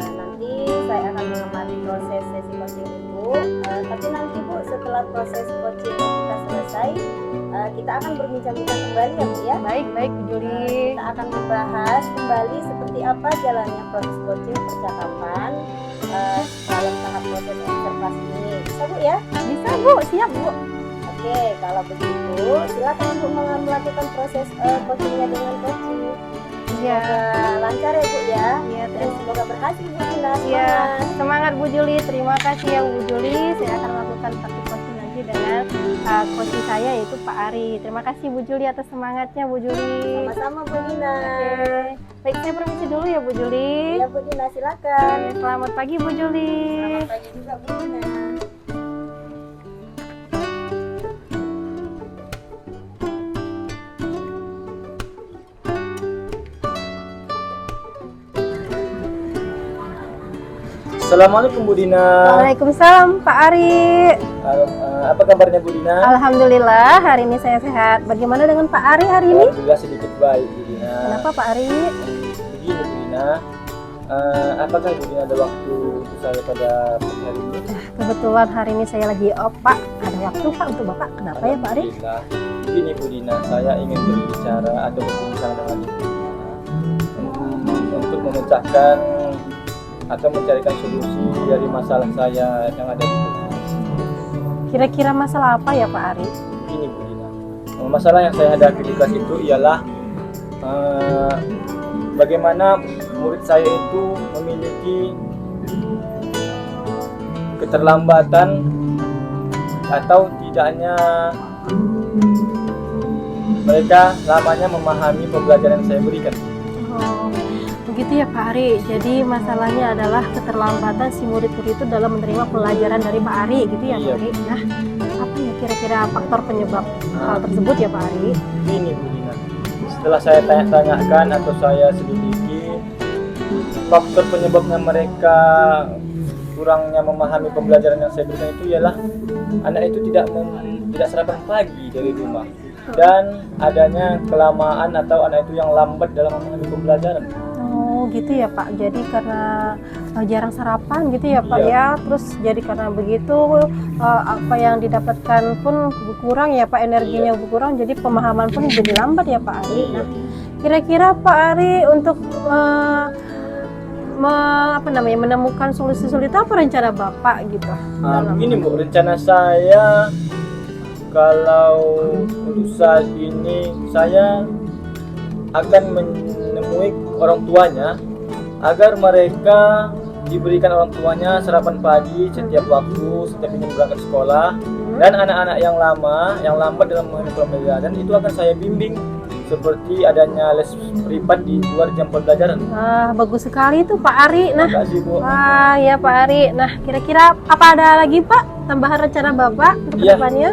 Nanti saya akan mengamati proses sesi coaching Ibu. Tapi nanti Bu setelah proses coaching kita selesai, kita akan berbincang-bincang kembali ya Bu ya. Baik Bu Juli. Kita akan membahas kembali seperti apa jalannya proses coaching percakapan dalam tahap proses observasi ini. Bisa Bu ya? Bisa Bu, siap Bu. Oke, kalau begitu silakan Bu melakukan proses coachingnya dengan coaching. Iya. Semoga lancar ya Bu ya. Iya, Dan semoga berhasil Bu Dina. Iya, semangat Bu Juli. Terima kasih ya Bu Juli. Saya akan melakukan praktik coaching nanti dengan coach saya yaitu Pak Ari. Terima kasih Bu Juli atas semangatnya Bu Juli. Sama-sama Bu Dina. Oke. Baik, saya permisi dulu ya Bu Juli. Ya Bu Dina silakan. Selamat pagi Bu Juli. Selamat pagi juga Bu Dina. Assalamualaikum Bu Dina. Waalaikumsalam Pak Ari. Apa kabarnya Bu Dina? Alhamdulillah hari ini saya sehat. Bagaimana dengan Pak Ari hari ini? Alhamdulillah sedikit baik Bu Dina. Kenapa Pak Ari? Begini Bu Dina, apakah Bu Dina ada waktu untuk saya pada pagi hari ini? Kebetulan hari ini saya lagi off Pak. Ada waktu Pak untuk Bapak. Kenapa ya Pak Ari? Alhamdulillah. Begini Bu Dina, saya ingin berbicara atau berbincang dengan Ibu Dina untuk memecahkan atau mencarikan solusi dari masalah saya yang ada di sini. Kira-kira masalah apa ya Pak Ari? Ini Bu Dina, masalah yang saya hadapi di kelas itu ialah bagaimana murid saya itu memiliki keterlambatan atau tidaknya mereka lamanya memahami pembelajaran yang saya berikan. Oh, begitu ya Pak Ari. Jadi masalahnya adalah keterlambatan si murid-murid itu dalam menerima pelajaran dari Pak Ari, gitu ya Iya. Pak Ari. Nah, apa ya kira-kira faktor penyebab hal tersebut ya Pak Ari? Ini Bu Dina, setelah saya tanya-tanyakan atau saya selidiki, faktor penyebabnya mereka kurangnya memahami pembelajaran yang saya berikan itu ialah anak itu tidak sarapan pagi dari rumah, dan adanya kelamaan atau anak itu yang lambat dalam memahami pembelajaran. Oh gitu ya Pak. Jadi karena jarang sarapan gitu ya Pak Iya. ya. Terus jadi karena begitu apa yang didapatkan pun berkurang ya Pak, energinya berkurang. Jadi pemahaman pun jadi lambat ya Pak Ari. Nah, kira-kira Pak Ari untuk menemukan solusi-solusi apa rencana Bapak gitu? Begini Bu, rencana saya kalau untuk saat ini saya akan menemui orang tuanya agar mereka diberikan orang tuanya sarapan pagi setiap waktu, setiap ingin berangkat sekolah, dan anak-anak yang lambat dalam memahami pembelajaran itu akan saya bimbing seperti adanya les privat di luar jam pembelajaran. Bagus sekali itu Pak Ari. Nah, Terima kasih Bu. ya Pak Ari. Nah, kira-kira apa ada lagi Pak tambahan rencana Bapak untuk Iya. kedepannya?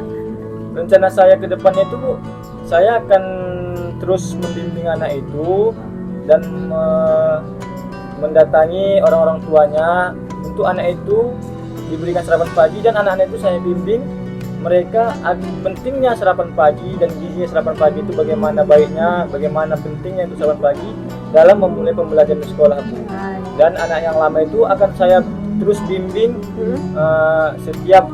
Rencana saya ke depannya itu Bu, saya akan terus membimbing anak itu dan mendatangi orang-orang tuanya untuk anak itu diberikan sarapan pagi, dan anak-anak itu saya bimbing mereka pentingnya sarapan pagi dan gizinya sarapan pagi itu bagaimana baiknya, bagaimana pentingnya itu sarapan pagi dalam memulai pembelajaran di sekolah Bu. Dan anak yang lama itu akan saya terus bimbing setiap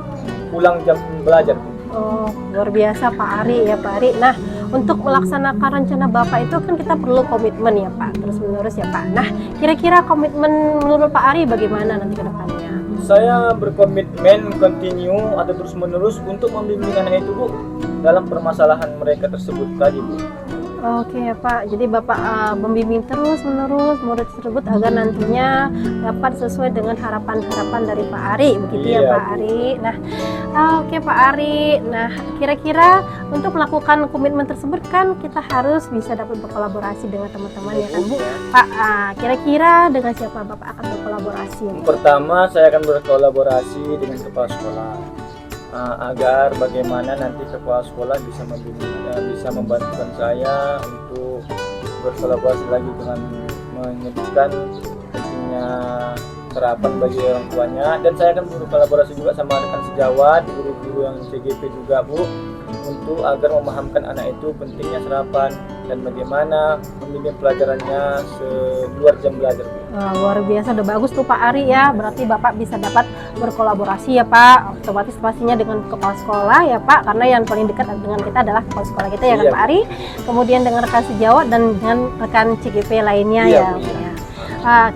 pulang jam belajar Bu. Oh, luar biasa Pak Ari ya Pak Ari. Nah, untuk melaksanakan rencana Bapak itu kan kita perlu komitmen ya Pak, terus menerus ya Pak. Nah, kira-kira komitmen menurut Pak Ari bagaimana nanti ke depannya? Saya berkomitmen continue atau terus menerus untuk membimbing anak itu Bu dalam permasalahan mereka tersebut tadi Bu. Oke ya Pak, jadi Bapak membimbing terus menerus murid tersebut agar nantinya dapat sesuai dengan harapan-harapan dari Pak Ari, begitu ya Iya, Pak Bu. Ari. Nah, oke Pak Ari. Nah, kira-kira untuk melakukan komitmen tersebut kan kita harus bisa dapat berkolaborasi dengan teman-teman ya kan Bu. Pak, kira-kira dengan siapa Bapak akan berkolaborasi? Pertama, saya akan berkolaborasi dengan kepala sekolah agar bagaimana nanti kepala sekolah bisa bisa membantukan saya untuk berkolaborasi lagi dengan menyebutkan pentingnya sarapan bagi orang tuanya, dan saya akan berkolaborasi juga sama rekan sejawat, guru-guru yang CGP juga Bu, untuk agar memahamkan anak itu pentingnya sarapan dan bagaimana membimbing pelajarannya luar jam belajar Bu. Luar biasa, udah bagus tuh Pak Ari ya. Berarti Bapak bisa dapat berkolaborasi ya Pak. Otomatis pastinya dengan kepala sekolah ya Pak, karena yang paling dekat dengan kita adalah kepala sekolah kita ya kan Iya. Pak Ari. Kemudian dengan rekan sejawat dan dengan rekan CGP lainnya Iya, ya. Bu, iya. Ya.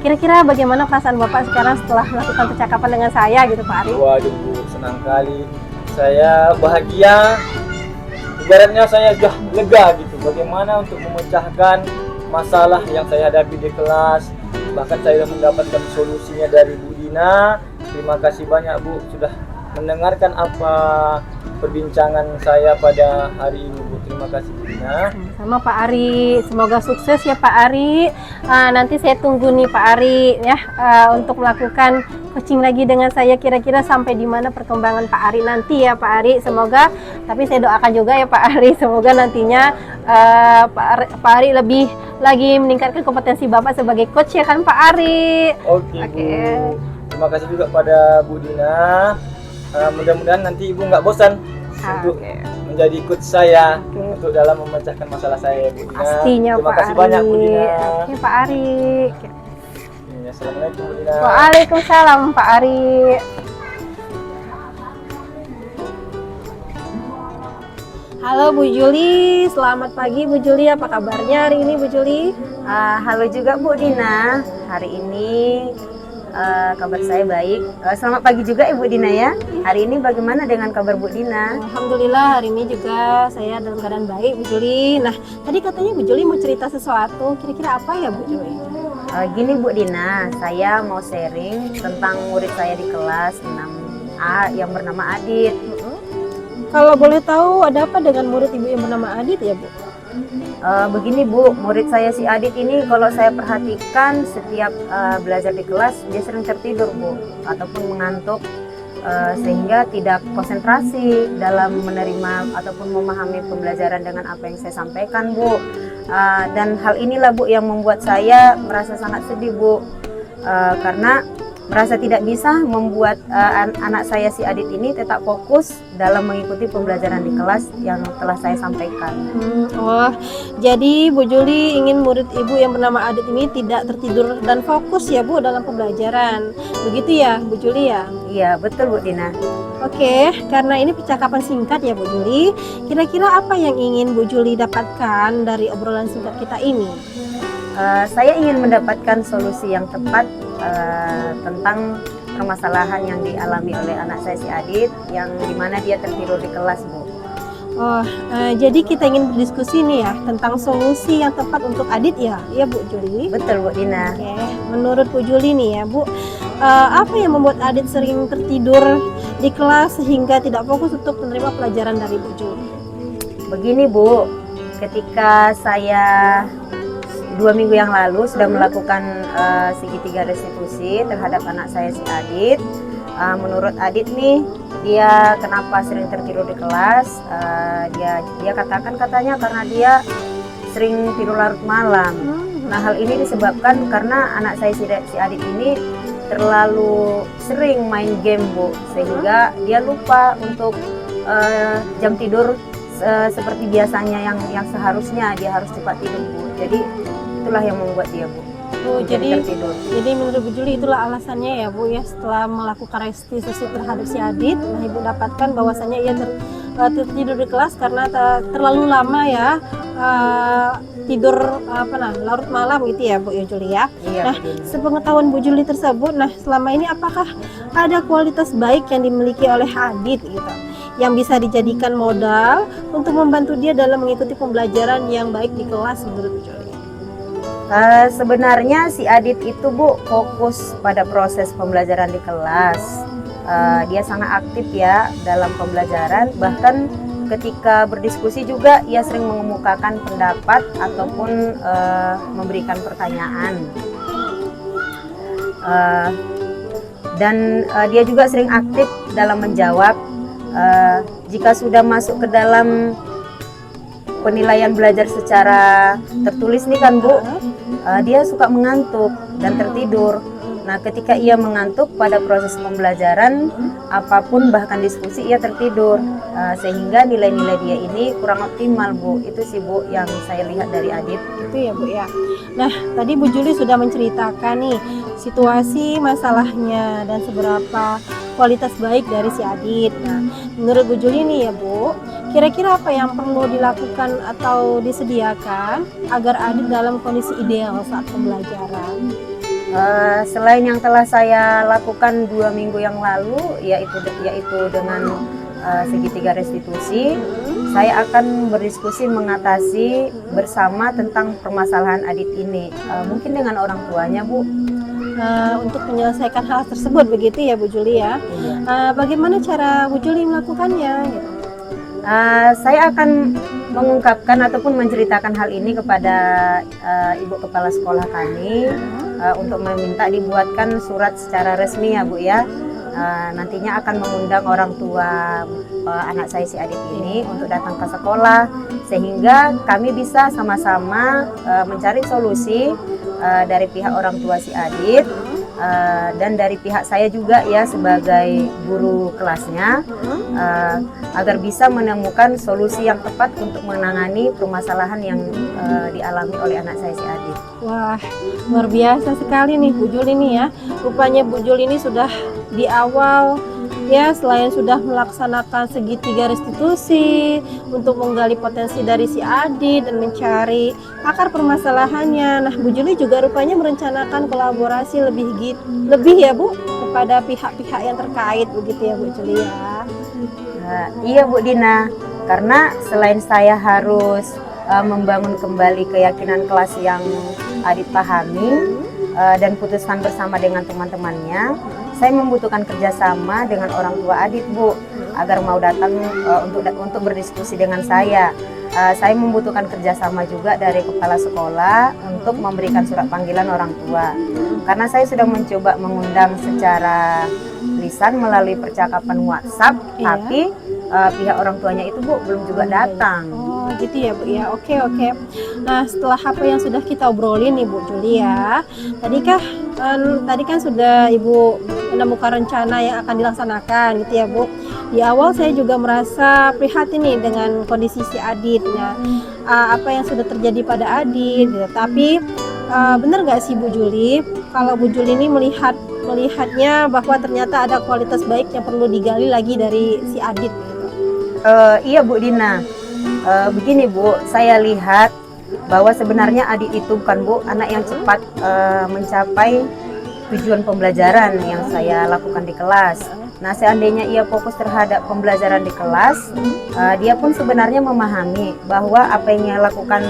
Kira-kira bagaimana perasaan Bapak sekarang setelah melakukan percakapan dengan saya gitu Pak Ari? Waduh Bu, senang kali. Saya bahagia. Ibaratnya saya sudah lega gitu. Bagaimana untuk memecahkan masalah yang saya hadapi di kelas. Bahkan saya sudah mendapatkan solusinya dari Bu Dina. Terima kasih banyak Bu sudah mendengarkan apa perbincangan saya pada hari ini Bu. Terima kasih Bu Dina. Sama Pak Ari, semoga sukses ya Pak Ari. Nanti saya tunggu nih Pak Ari ya untuk melakukan coaching lagi dengan saya. Kira-kira sampai di mana perkembangan Pak Ari nanti ya Pak Ari. Semoga, tapi saya doakan juga ya Pak Ari, semoga nantinya Pak Ari lebih lagi meningkatkan kompetensi Bapak sebagai coach ya kan Pak Ari. Oke Bu. Terima kasih juga pada Bu Dina. Mudah-mudahan nanti Ibu nggak bosan untuk menjadi coach saya untuk dalam memecahkan masalah saya Bu Dina. Pastinya Terima Pak kasih Ari. banyak Bu Dina. Oke Pak Ari. Assalamualaikum Bu Dina. Waalaikumsalam Pak Ari. Halo Bu Juli, selamat pagi Bu Juli, apa kabarnya hari ini Bu Juli? Halo juga Bu Dina, hari ini kabar saya baik. Selamat pagi juga Ibu Dina ya. Hari ini bagaimana dengan kabar Bu Dina? Alhamdulillah hari ini juga saya dalam keadaan baik Bu Juli. Nah tadi katanya Bu Juli mau cerita sesuatu, kira-kira apa ya Bu Juli? Gini Bu Dina, saya mau sharing tentang murid saya di kelas 6A yang bernama Adit. Kalau boleh tahu ada apa dengan murid Ibu yang bernama Adit ya Bu? Begini Bu, murid saya si Adit ini kalau saya perhatikan setiap belajar di kelas dia sering tertidur Bu, ataupun mengantuk, sehingga tidak konsentrasi dalam menerima ataupun memahami pembelajaran dengan apa yang saya sampaikan Bu. Dan hal inilah Bu yang membuat saya merasa sangat sedih Bu, karena merasa tidak bisa membuat anak saya si Adit ini tetap fokus dalam mengikuti pembelajaran di kelas yang telah saya sampaikan. Oh, jadi Bu Juli ingin murid Ibu yang bernama Adit ini tidak tertidur dan fokus ya Bu dalam pembelajaran. Begitu ya Bu Juli ya? Iya betul Bu Dina. Oke, karena ini percakapan singkat ya Bu Juli, kira-kira apa yang ingin Bu Juli dapatkan dari obrolan singkat kita ini? Saya ingin mendapatkan solusi yang tepat tentang permasalahan yang dialami oleh anak saya si Adit, yang dimana dia tertidur di kelas Bu. Oh, jadi kita ingin berdiskusi nih ya tentang solusi yang tepat untuk Adit ya, ya Bu Juli? Betul Bu Dina. Oke, menurut Bu Juli nih ya Bu, apa yang membuat Adit sering tertidur di kelas sehingga tidak fokus untuk menerima pelajaran dari Bu Juli? Begini Bu, ketika saya 2 minggu yang lalu sudah melakukan segitiga restitusi terhadap anak saya si Adit. Menurut Adit nih, dia kenapa sering tertidur di kelas? Dia katakan katanya karena dia sering tidur larut malam. Nah hal ini disebabkan karena anak saya si Adit ini terlalu sering main game Bu, sehingga dia lupa untuk jam tidur seperti biasanya yang seharusnya dia harus cepat tidur Bu. Jadi itulah yang membuat dia Bu. Oh, jadi tertidur. Jadi menurut Bu Juli itulah alasannya ya Bu ya, setelah melakukan restitusi terhadap si Adit, nah Ibu dapatkan bahwasannya ia tertidur di kelas karena terlalu lama ya tidur larut malam gitu ya Bu ya Juli ya. Iya, Nah, sepengetahuan Bu Juli tersebut, nah selama ini apakah ada kualitas baik yang dimiliki oleh Adit gitu, yang bisa dijadikan modal untuk membantu dia dalam mengikuti pembelajaran yang baik di kelas menurut Bu Juli? Sebenarnya si Adit itu Bu fokus pada proses pembelajaran di kelas. Dia sangat aktif ya dalam pembelajaran, bahkan ketika berdiskusi juga ia sering mengemukakan pendapat ataupun memberikan pertanyaan. Dan dia juga sering aktif dalam menjawab. Jika sudah masuk ke dalam penilaian belajar secara tertulis nih kan Bu, dia suka mengantuk dan tertidur. Nah ketika ia mengantuk pada proses pembelajaran apapun bahkan diskusi ia tertidur, sehingga nilai-nilai dia ini kurang optimal Bu. Itu sih Bu yang saya lihat dari Adit. Itu ya Bu ya. Nah tadi Bu Juli sudah menceritakan nih situasi masalahnya dan seberapa kualitas baik dari si Adit. Nah menurut Bu Juli nih ya Bu, kira-kira apa yang perlu dilakukan atau disediakan agar Adit dalam kondisi ideal saat pembelajaran? Selain yang telah saya lakukan 2 minggu yang lalu, yaitu dengan segitiga restitusi, saya akan berdiskusi mengatasi bersama tentang permasalahan Adit ini, mungkin dengan orang tuanya Bu. Untuk menyelesaikan hal tersebut begitu ya Bu Juli ya. Bagaimana cara Bu Juli melakukannya? Gitu? Saya akan mengungkapkan ataupun menceritakan hal ini kepada Ibu Kepala Sekolah kami untuk meminta dibuatkan surat secara resmi ya Bu ya. Nantinya akan mengundang orang tua anak saya si Adit ini untuk datang ke sekolah, sehingga kami bisa sama-sama mencari solusi dari pihak orang tua si Adit dan dari pihak saya juga ya sebagai guru kelasnya, agar bisa menemukan solusi yang tepat untuk menangani permasalahan yang dialami oleh anak saya si Adit. Wah, luar biasa sekali nih Bu Juli nih ya. Rupanya Bu Juli ini sudah di awal ya, selain sudah melaksanakan segitiga restitusi untuk menggali potensi dari si Adit dan mencari akar permasalahannya. Nah, Bu Juli juga rupanya merencanakan kolaborasi lebih ya Bu kepada pihak-pihak yang terkait begitu ya Bu Juli ya. Iya Bu Dina, karena selain saya harus membangun kembali keyakinan kelas yang Adit pahami dan putuskan bersama dengan teman-temannya, saya membutuhkan kerjasama dengan orang tua Adit Bu, agar mau datang untuk berdiskusi dengan saya. saya membutuhkan kerjasama juga dari kepala sekolah untuk memberikan surat panggilan orang tua. Karena saya sudah mencoba mengundang secara lisan melalui percakapan WhatsApp, Iya. tapi pihak orang tuanya itu Bu belum juga datang. Oh gitu ya Bu ya, oke oke. Nah setelah apa yang sudah kita obrolin nih Bu Juli ya, tadi kan sudah Ibu menemukan rencana yang akan dilaksanakan gitu ya Bu. Di awal saya juga merasa prihatin nih dengan kondisi si Adit. Nah, apa yang sudah terjadi pada Adit gitu. Tapi benar nggak sih Bu Juli, kalau Bu Juli ini melihatnya bahwa ternyata ada kualitas baik yang perlu digali lagi dari si Adit gitu. Iya Bu Dina, begini Bu, saya lihat bahwa sebenarnya Adit itu bukan Bu anak yang cepat mencapai tujuan pembelajaran yang saya lakukan di kelas. Nah, seandainya ia fokus terhadap pembelajaran di kelas, dia pun sebenarnya memahami bahwa apa yang ia lakukan,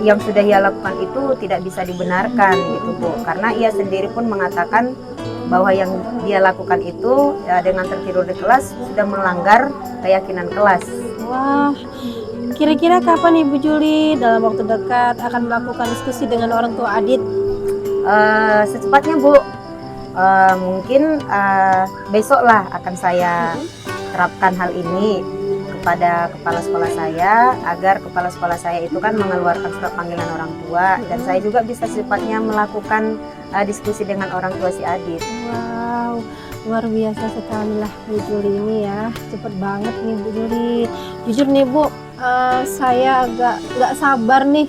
yang sudah ia lakukan itu tidak bisa dibenarkan gitu Bu. Karena ia sendiri pun mengatakan bahwa yang dia lakukan itu dengan tertidur di kelas sudah melanggar keyakinan kelas. Wah, kira-kira kapan Ibu Juli dalam waktu dekat akan melakukan diskusi dengan orang tua Adit? Secepatnya Bu. Mungkin besok lah akan saya terapkan hal ini kepada kepala sekolah saya, agar kepala sekolah saya itu kan mengeluarkan surat panggilan orang tua, dan saya juga bisa secepatnya melakukan diskusi dengan orang tua si Adit. Wow, luar biasa sekali lah Bu Juli ini ya, cepet banget nih Bu Juli. Jujur nih Bu, saya agak nggak sabar nih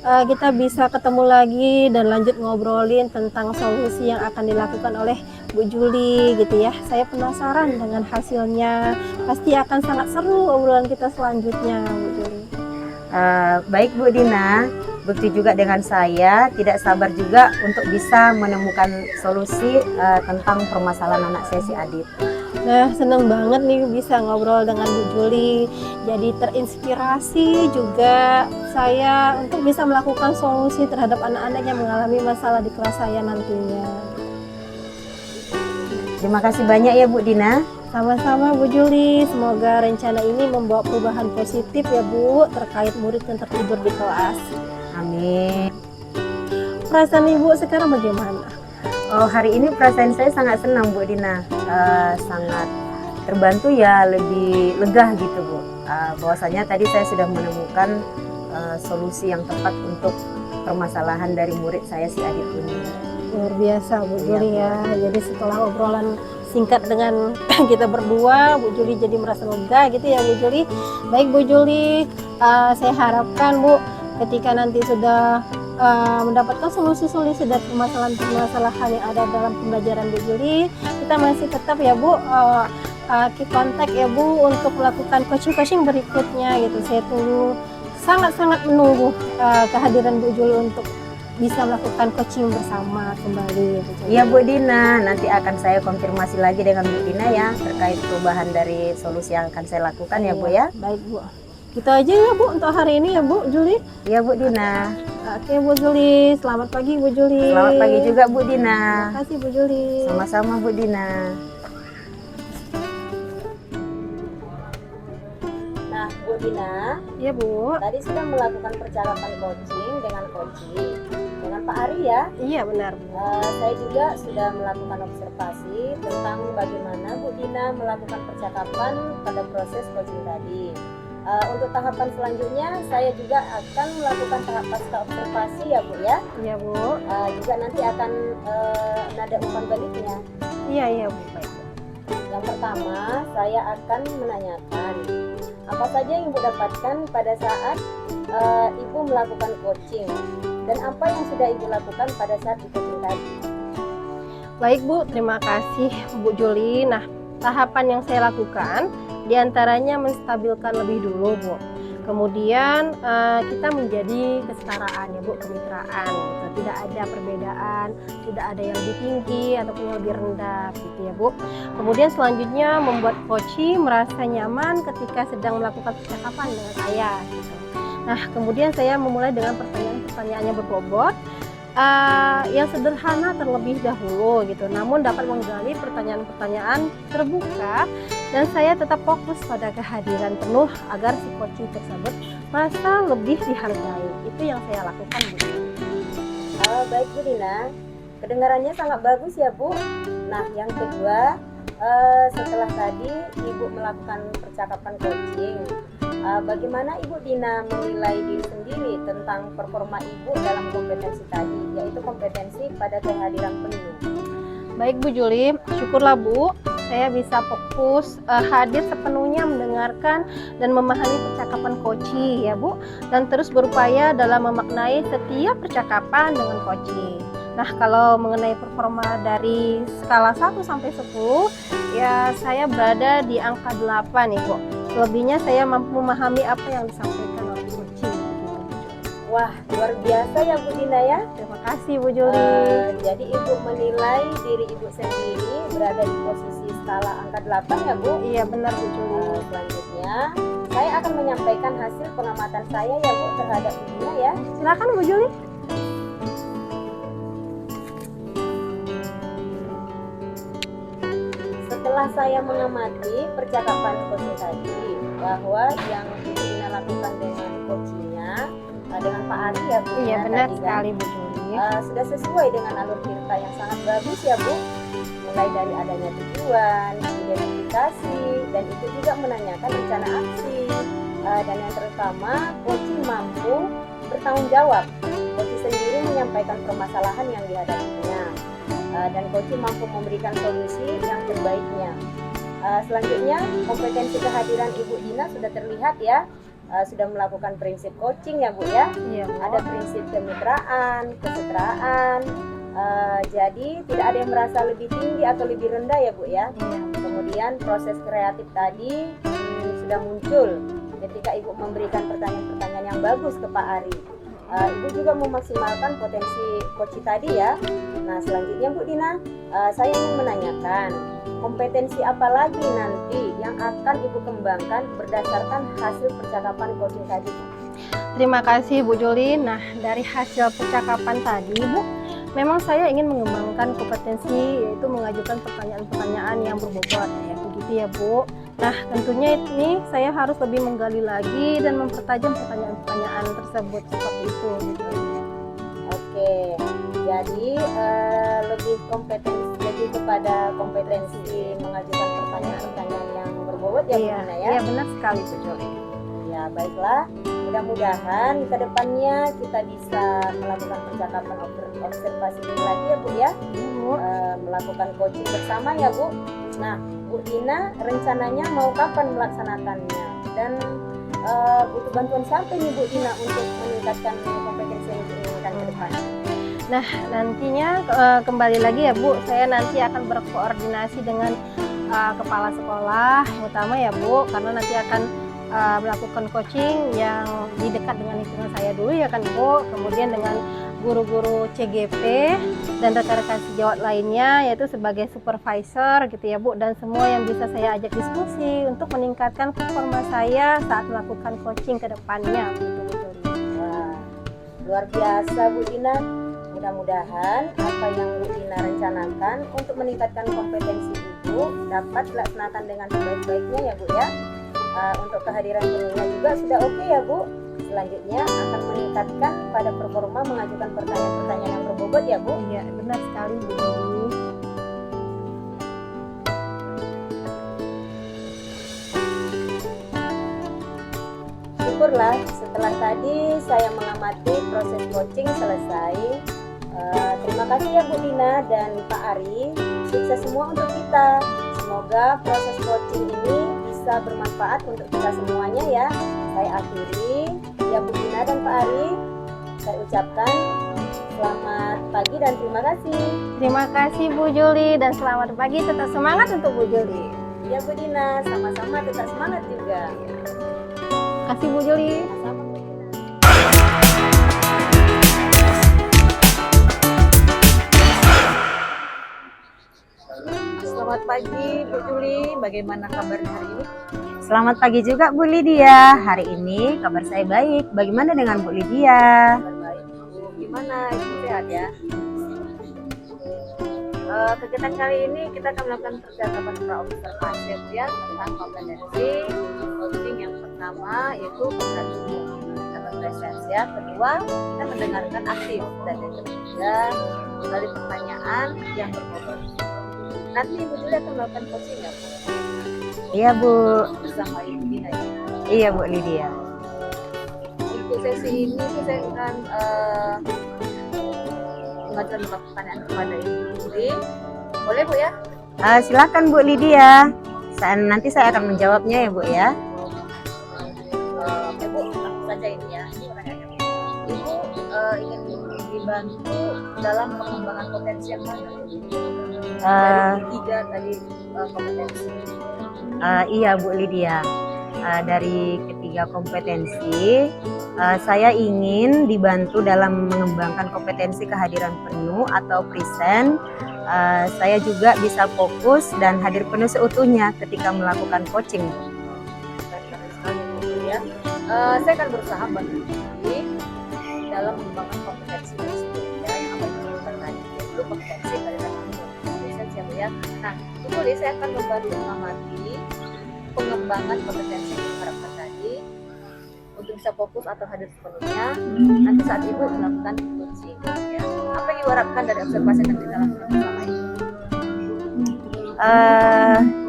kita bisa ketemu lagi dan lanjut ngobrolin tentang solusi yang akan dilakukan oleh Bu Juli gitu ya. Saya penasaran dengan hasilnya, pasti akan sangat seru obrolan kita selanjutnya Bu Juli. Baik Bu Dina, bukti juga dengan saya tidak sabar juga untuk bisa menemukan solusi tentang permasalahan anak saya si Adit. Nah, seneng banget nih bisa ngobrol dengan Bu Juli. Jadi terinspirasi juga saya untuk bisa melakukan solusi terhadap anak-anak yang mengalami masalah di kelas saya nantinya. Terima kasih banyak ya Bu Dina. Sama-sama Bu Juli, semoga rencana ini membawa perubahan positif ya Bu terkait murid yang tertidur di kelas. Amin. Perasaan Ibu sekarang bagaimana? Oh, hari ini perasaan saya sangat senang Bu Dina, sangat terbantu ya, lebih lega gitu Bu. Bahwasanya tadi saya sudah menemukan solusi yang tepat untuk permasalahan dari murid saya si Adit ini. Luar biasa Bu Juli ya. Jadi setelah obrolan singkat dengan kita berdua, Bu Juli jadi merasa lega gitu ya Bu Juli. Baik Bu Juli, saya harapkan Bu ketika nanti sudah mendapatkan solusi-solusi dari permasalahan yang ada dalam pembelajaran Bu Juli, kita masih tetap ya Bu keep kontak ya Bu untuk melakukan coaching berikutnya gitu. Saya tunggu, sangat-sangat menunggu kehadiran Bu Juli untuk bisa melakukan coaching bersama kembali. Iya Bu Dina, nanti akan saya konfirmasi lagi dengan Bu Dina ya terkait perubahan dari solusi yang akan saya lakukan ya Bu ya. Baik Bu. Kita aja ya Bu untuk hari ini ya Bu Juli. Iya Bu Dina. Oke Bu Juli, selamat pagi Bu Juli. Selamat pagi juga Bu Dina. Terima kasih Bu Juli. Sama-sama Bu Dina. Nah Bu Dina, Iya Bu. tadi sudah melakukan percakapan coaching dengan Pak Ari ya. Iya benar Bu. Saya juga sudah melakukan observasi tentang bagaimana Bu Dina melakukan percakapan pada proses coaching tadi. Untuk tahapan selanjutnya saya juga akan melakukan tahap pasca observasi ya Bu ya. Iya Bu. Juga nanti akan nada umpan baliknya. Iya Bu. Baik. Yang pertama saya akan menanyakan apa saja yang Ibu dapatkan pada saat Ibu melakukan coaching, dan apa yang sudah Ibu lakukan pada saat di coaching tadi. Baik Bu, terima kasih Bu Juli. Nah, tahapan yang saya lakukan diantaranya menstabilkan lebih dulu Bu. Kemudian kita menjadi kesetaraan ya Bu, kemitraan gitu. Tidak ada perbedaan, tidak ada yang lebih tinggi ataupun yang lebih rendah gitu ya Bu. Kemudian selanjutnya membuat coach merasa nyaman ketika sedang melakukan percakapan dengan saya gitu. Nah, kemudian saya memulai dengan pertanyaan-pertanyaannya berbobot yang sederhana terlebih dahulu gitu. Namun dapat menggali pertanyaan-pertanyaan terbuka dan saya tetap fokus pada kehadiran penuh agar si coaching tersebut merasa lebih dihargai. Itu yang saya lakukan, Bu. Baik Bu Dina, kedengarannya sangat bagus ya Bu. Nah yang kedua, setelah tadi Ibu melakukan percakapan coaching, bagaimana Ibu Dina menilai diri sendiri tentang performa Ibu dalam kompetensi tadi, yaitu kompetensi pada kehadiran penuh? Baik Bu Juli, syukurlah Bu, saya bisa fokus hadir sepenuhnya mendengarkan dan memahami percakapan coaching ya Bu, dan terus berupaya dalam memaknai setiap percakapan dengan coaching. Nah, kalau mengenai performa dari skala 1 sampai 10, ya saya berada di angka 8 nih Bu. Selebihnya saya mampu memahami apa yang disampaikan oleh coaching. Wah, luar biasa ya Bu Dina ya. Terima kasih Bu Juli. Jadi Ibu menilai diri Ibu sendiri berada di posisi skala angka 8 ya Bu? Iya benar Bu Juli. Selanjutnya, saya akan menyampaikan hasil pengamatan saya ya Bu terhadap Bu Dina ya. Silakan Bu Juli. Setelah saya mengamati percakapan coaching tadi, bahwa yang Bu Dina lakukan dengan coachingnya, dengan Pak Ari ya Bu. Iya benar tadi kan, sekali Bu Juli. sudah sesuai dengan alur cerita yang sangat bagus ya Bu. Mulai dari adanya tujuan, identifikasi, dan itu juga menanyakan rencana aksi. Dan yang terutama, coaching mampu bertanggung jawab. Coaching sendiri menyampaikan permasalahan yang dihadapinya, dan coaching mampu memberikan solusi yang terbaiknya. Selanjutnya, kompetensi kehadiran Ibu Dina sudah terlihat ya. Sudah melakukan prinsip coaching ya Bu ya. Iya Bu. Ada prinsip kemitraan, kesetaraan. Jadi tidak ada yang merasa lebih tinggi atau lebih rendah ya Bu ya. Iya. Kemudian proses kreatif tadi sudah muncul ketika Ibu memberikan pertanyaan-pertanyaan yang bagus ke Pak Ari. Ibu juga memaksimalkan potensi coaching tadi ya. Nah selanjutnya Bu Dina, saya ingin menanyakan kompetensi apa lagi nanti yang akan Ibu kembangkan berdasarkan hasil percakapan coaching tadi? Terima kasih Bu Juli. Nah, dari hasil percakapan tadi Bu, memang saya ingin mengembangkan kompetensi, yaitu mengajukan pertanyaan-pertanyaan yang berbobot ya, begitu ya Bu. Nah, tentunya ini saya harus lebih menggali lagi dan mempertajam pertanyaan-pertanyaan tersebut seperti itu gitu. Oke, jadi lebih kepada kompetensi mengajukan pertanyaan-pertanyaan yang berbobot ya Bu Iya, Dina ya. iya benar sekali Bu Juli. Ya baiklah, mudah-mudahan ke depannya kita bisa melakukan percakapan observasi ini lagi ya Bu ya. Bu. Melakukan coaching bersama ya Bu. Nah Bu Dina rencananya mau kapan melaksanakannya, dan butuh bantuan siapa nih Bu Dina untuk meningkatkan kompetensi yang diinginkan ke depan? Nah, nantinya kembali lagi ya Bu, saya nanti akan berkoordinasi dengan kepala sekolah yang utama ya Bu, karena nanti akan melakukan coaching yang di dekat dengan lingkungan saya dulu ya kan Bu, kemudian dengan guru-guru CGP dan rekan-rekan sejawat lainnya, yaitu sebagai supervisor gitu ya Bu, dan semua yang bisa saya ajak diskusi untuk meningkatkan performa saya saat melakukan coaching ke depannya gitu Bu Juli. Wah, luar biasa Bu Dina. Mudah-mudahan apa yang Bu Dina rencanakan untuk meningkatkan kompetensi Ibu dapat dilaksanakan dengan sebaik-baiknya ya Bu ya. Untuk kehadiran penuhnya juga sudah oke ya Bu. Selanjutnya akan meningkatkan pada performa mengajukan pertanyaan-pertanyaan yang berbobot ya Bu. Iya, benar sekali Bu Juli. Syukurlah setelah tadi saya mengamati proses coaching selesai. Terima kasih ya Bu Dina dan Pak Ari. Sukses semua untuk kita. Semoga proses coaching ini bisa bermanfaat untuk kita semuanya ya. Saya akhiri ya Bu Dina dan Pak Ari. Saya ucapkan selamat pagi dan terima kasih. Terima kasih Bu Juli dan selamat pagi, tetap semangat untuk Bu Juli. Ya Bu Dina, sama-sama tetap semangat juga. Terima kasih Bu Juli. Sama Bu Dina. Selamat pagi Bu Juli, bagaimana kabarnya hari ini? Selamat pagi juga Bu Lydia. Hari ini kabar saya baik. Bagaimana dengan Bu Lydia? Kabar baik Bu, gimana Ibu sehat ya? kegiatan kali ini kita akan melakukan percakapan praobservasi ya tentang kompetensi coaching. Yang pertama yaitu pemberhentian atau presence ya. Kedua kita mendengarkan aktif dan yang ketiga kembali pertanyaan yang berbobot. Nanti Ibu Juli akan melakukan coaching ya Bu? Iya Bu. Bersama Ibu Dina ya. Iya Bu Lydia. Untuk sesi ini saya akan mengajukan beberapa pertanyaan kepada Ibu Juli. Boleh Bu ya? Silakan Bu Lydia. Nanti saya akan menjawabnya ya Bu ya. Oke Bu, langsung saja ini ya. Pertanyaannya. Ibu ingin dibantu dalam pengembangan potensi yang mana? Dari tiga tadi kompetensi. Iya Bu Lydia. Dari ketiga kompetensi, saya ingin dibantu dalam mengembangkan kompetensi kehadiran penuh atau present. Saya juga bisa fokus dan hadir penuh seutuhnya ketika melakukan coaching. Baik sekali Bu ya. Saya akan berusaha bantu Ibu dalam mengembangkan kompetensi tersebut ya, yang apa yang kita tadi itu kompetensi kehadiran penuh. Ya Bu ya. Nah, Ibu saya akan membantu mengamati pengembangan kompetensi yang diharapkan tadi untuk bisa fokus atau hadir sepenuhnya nanti saat Ibu melakukan coaching ya. Apa yang Ibu harapkan dari observasi yang kita lakukan bersama ini?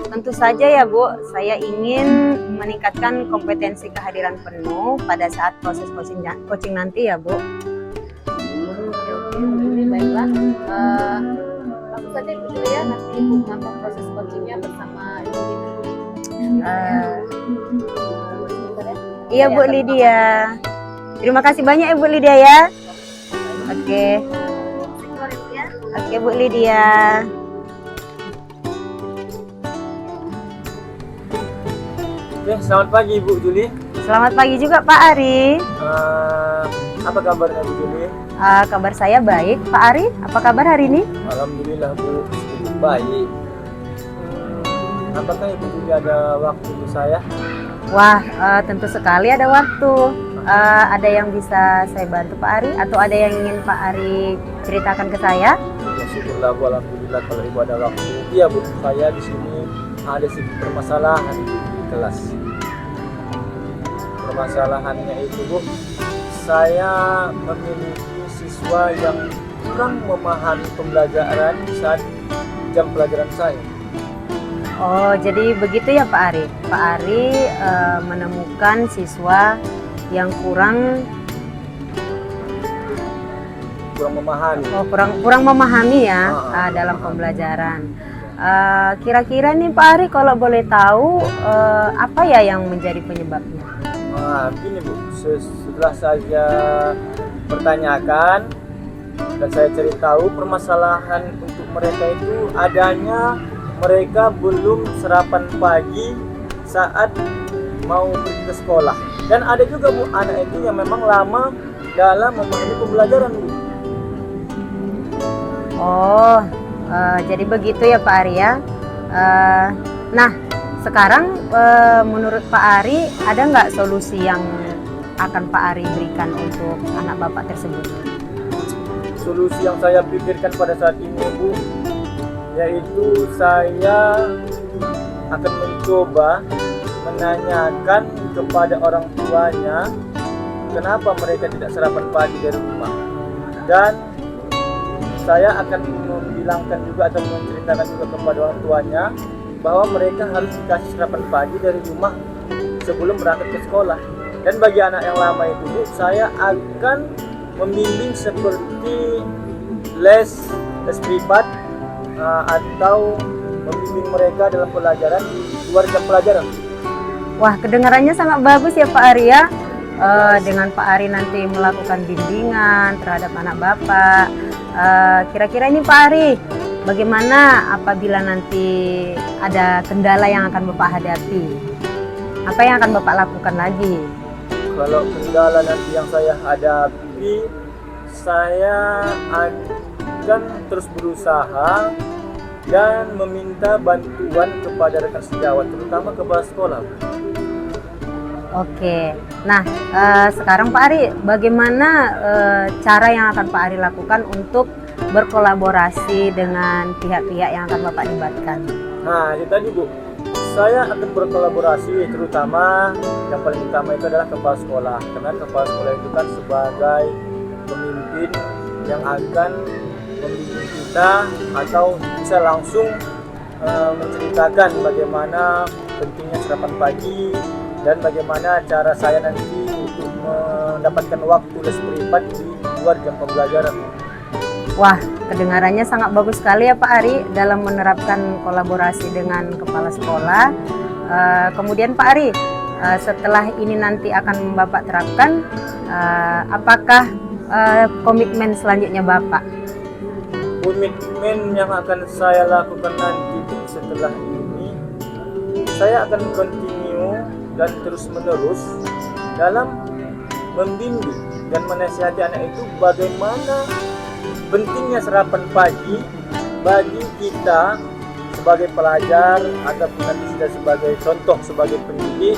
Tentu saja ya Bu, saya ingin meningkatkan kompetensi kehadiran penuh pada saat proses coaching nanti ya Bu. Oke, baiklah. Langsung saja Ibu dulu ya, nanti Ibu melakukan proses coachingnya bersama Ibu Dina. Iya Bu Lydia. Terima kasih banyak Ibu Lydia ya. Oke. Oke Bu Lydia. Oke, selamat pagi Ibu Juli. Selamat pagi juga Pak Ari. Apa kabarnya Bu Juli? Kabar saya baik. Pak Ari, apa kabar hari ini? Alhamdulillah Bu, sedikit baik. Apakah Ibu Juli ada waktu untuk saya? Wah, tentu sekali ada waktu. Ada yang bisa saya bantu Pak Ari atau ada yang ingin Pak Ari ceritakan ke saya? Ya syukurlah Bu, alhamdulillah kalau Ibu ada waktu. Iya Bu, saya di sini ada sedikit permasalahan di kelas. Permasalahannya itu Bu, saya memiliki siswa yang kurang memahami pembelajaran saat jam pelajaran saya. Oh, jadi begitu ya Pak Ari. Pak Ari menemukan siswa yang kurang memahami. Oh, kurang memahami ya dalam pembelajaran. Kira-kira nih Pak Ari kalau boleh tahu apa ya yang menjadi penyebabnya? Begini Bu, setelah saya pertanyakan dan saya cari tahu permasalahan untuk mereka itu adanya mereka belum sarapan pagi saat mau pergi ke sekolah. Dan ada juga Bu, anak itu yang memang lama dalam memahami pembelajaran Bu. Oh, jadi begitu ya Pak Ari ya. Nah, sekarang menurut Pak Ari ada nggak solusi yang akan Pak Ari berikan untuk anak Bapak tersebut? Solusi yang saya pikirkan pada saat ini Bu, yaitu saya akan mencoba menanyakan kepada orang tuanya kenapa mereka tidak sarapan pagi dari rumah, dan saya akan membilangkan juga atau menceritakan juga kepada orang tuanya bahwa mereka harus dikasih sarapan pagi dari rumah sebelum berangkat ke sekolah. Dan bagi anak yang lama itu Bu, saya akan membimbing seperti les privat atau membimbing mereka dalam pelajaran di luar jam pelajaran. Wah, kedengarannya sangat bagus ya Pak Ari ya. Dengan Pak Ari nanti melakukan bimbingan terhadap anak Bapak. Kira-kira ini Pak Ari, bagaimana apabila nanti ada kendala yang akan Bapak hadapi? Apa yang akan Bapak lakukan lagi? Kalau kendala nanti yang saya hadapi, saya akan terus berusaha dan meminta bantuan kepada rekan sejawat, terutama kepala sekolah. Oke. Nah, sekarang Pak Ari, bagaimana cara yang akan Pak Ari lakukan untuk berkolaborasi dengan pihak-pihak yang akan Bapak libatkan? Nah, itu tadi Bu, saya akan berkolaborasi terutama yang paling utama itu adalah kepala sekolah, karena kepala sekolah itu kan sebagai pemimpin yang akan membimbing kita atau bisa langsung menceritakan bagaimana pentingnya sarapan pagi dan bagaimana cara saya nanti untuk mendapatkan waktu les privat di luar jam pembelajaran. Wah, kedengarannya sangat bagus sekali ya Pak Ari dalam menerapkan kolaborasi dengan kepala sekolah. Kemudian Pak Ari, setelah ini nanti akan Bapak terapkan, apakah komitmen selanjutnya Bapak? Komitmen yang akan saya lakukan nanti setelah ini, saya akan continue dan terus menerus dalam membimbing dan menasihati anak itu bagaimana pentingnya sarapan pagi bagi kita sebagai pelajar ataupun nanti sudah sebagai contoh sebagai pendidik.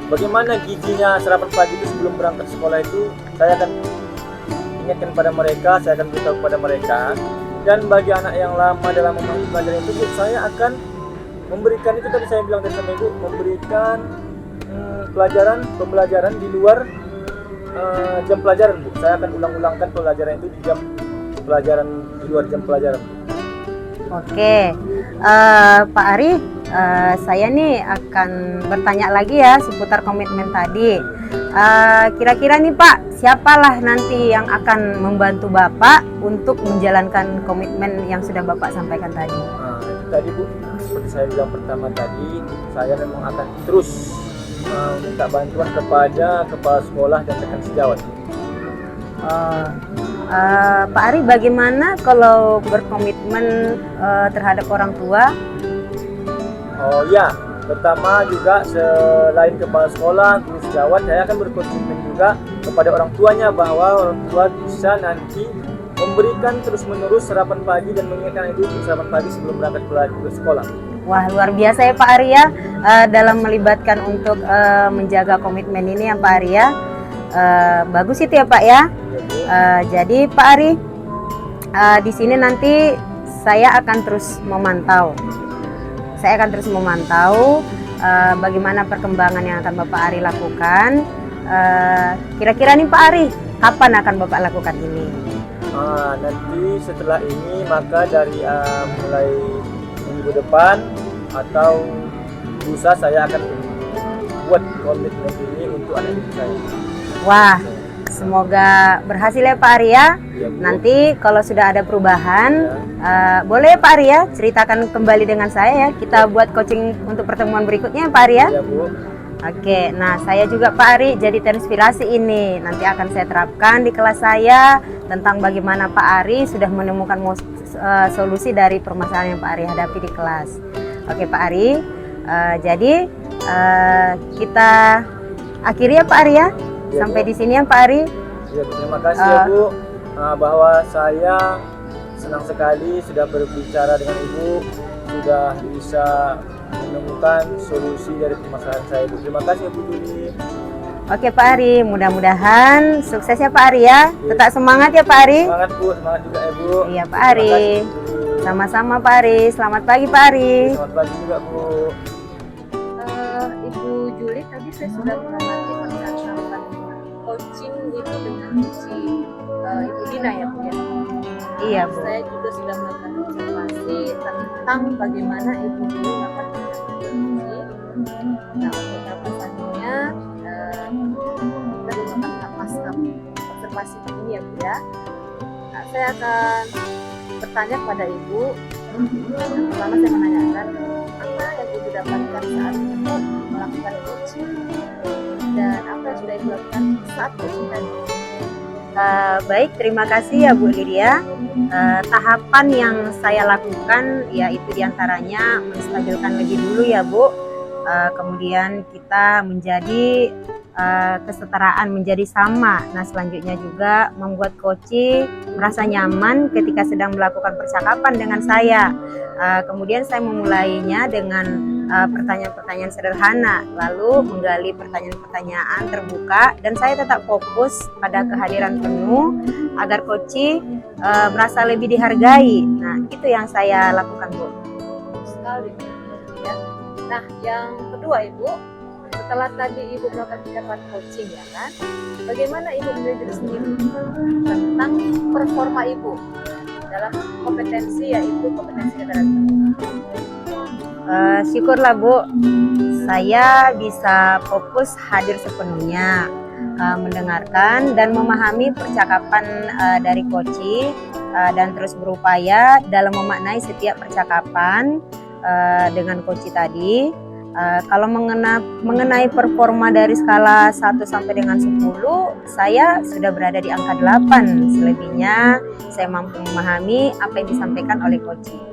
Bagaimana gizinya sarapan pagi itu sebelum berangkat sekolah itu saya akan ingatkan pada mereka, saya akan beritahu kepada mereka. Dan bagi anak yang lama dalam memahami pelajaran itu, saya akan memberikan itu tadi saya bilang tadi sama Ibu, memberikan pembelajaran di luar jam pelajaran Bu. Saya akan ulang-ulangkan pelajaran itu di jam pelajaran di luar jam pelajaran. Oke, Pak Ari, saya nih akan bertanya lagi ya seputar komitmen tadi. Kira-kira nih Pak, siapalah nanti yang akan membantu Bapak untuk menjalankan komitmen yang sudah Bapak sampaikan tadi? Nah, itu tadi Bu, seperti saya bilang pertama tadi, saya memang akan terus minta bantuan kepada kepala sekolah dan rekan sejawat. Pak Ari, bagaimana kalau berkomitmen terhadap orang tua? Oh ya, pertama juga selain kepala sekolah, guru sejawat, saya akan berkomitmen juga kepada orang tuanya bahwa orang tua bisa nanti memberikan terus-menerus sarapan pagi dan mengingatkan itu untuk sarapan pagi sebelum berangkat ke sekolah. Wah, luar biasa ya Pak Ari ya, dalam melibatkan untuk menjaga komitmen ini ya Pak Ari ya. Bagus itu ya Pak ya. Jadi Pak Ari, di sini nanti saya akan terus memantau. Saya akan terus memantau bagaimana perkembangan yang akan Bapak Ari lakukan. Kira-kira nih Pak Ari, kapan akan Bapak lakukan ini? Nanti setelah ini maka dari mulai minggu depan atau lusa saya akan buat komitmen ini untuk anak didik saya. Wah, semoga berhasil ya Pak Ari ya. Nanti kalau sudah ada perubahan, boleh ya Pak Ari ya ceritakan kembali dengan saya ya. Kita buat coaching untuk pertemuan berikutnya ya Pak Ari ya. Ya Bu. Oke, nah saya juga Pak Ari jadi terinspirasi ini. Nanti akan saya terapkan di kelas saya tentang bagaimana Pak Ari sudah menemukan solusi dari permasalahan yang Pak Ari hadapi di kelas. Oke Pak Ari, jadi kita akhiri ya Pak Ari ya. Ya, Sampai Bu. di sini ya Pak Ari. Ya, terima kasih ya Bu, bahwa saya senang sekali sudah berbicara dengan Ibu, sudah bisa menemukan solusi dari permasalahan saya Bu. Terima kasih ya Bu Juli. Oke Pak Ari, mudah-mudahan sukses ya Pak Ari ya. Tetap semangat ya Pak Ari. Semangat Bu, semangat juga ya Bu. Iya Pak Ari. Terima kasih, Bu Juli. Sama-sama Pak Ari. Selamat pagi Pak Ari. Selamat pagi juga Bu. Ibu Juli tadi saya sudah mengamati tentang coaching itu dengan si Ibu Dina ya Bu ya. Iya Bu. Saya juga sudah melakukan observasi tentang bagaimana Ibu Juli melakukan coaching. Nah untuk apa selanjutnya kita melakukan tapas observasi ini ya Bu ya. Nah, saya akan bertanya kepada Ibu. Yang pertama saya menanyakan apa yang Ibu dapatkan saat Ibu melakukan coaching dan apa yang sudah Ibu lakukan saat coaching tadi. Baik, terima kasih ya Bu Lydia. Tahapan yang saya lakukan yaitu diantaranya menstabilkan lebih dulu ya Bu. Kemudian kita menjadi kesetaraan menjadi sama. Nah selanjutnya juga membuat coach merasa nyaman ketika sedang melakukan percakapan dengan saya. Kemudian saya memulainya dengan pertanyaan-pertanyaan sederhana, lalu menggali pertanyaan-pertanyaan terbuka, dan saya tetap fokus pada kehadiran penuh agar Koci merasa lebih dihargai. Nah, itu yang saya lakukan, Bu. Sekali ya. Nah, yang kedua Ibu, setelah tadi Ibu melakukan percakapan coaching ya kan, bagaimana Ibu menilai diri sendiri tentang performa Ibu dalam kompetensi, yaitu kompetensi kesadaran penuh? Syukurlah, Bu, saya bisa fokus hadir sepenuhnya, mendengarkan dan memahami percakapan dari Koci, dan terus berupaya dalam memaknai setiap percakapan dengan Koci tadi. Kalau mengenai performa dari skala 1 sampai dengan 10, saya sudah berada di angka 8. Selebihnya saya mampu memahami apa yang disampaikan oleh Koci.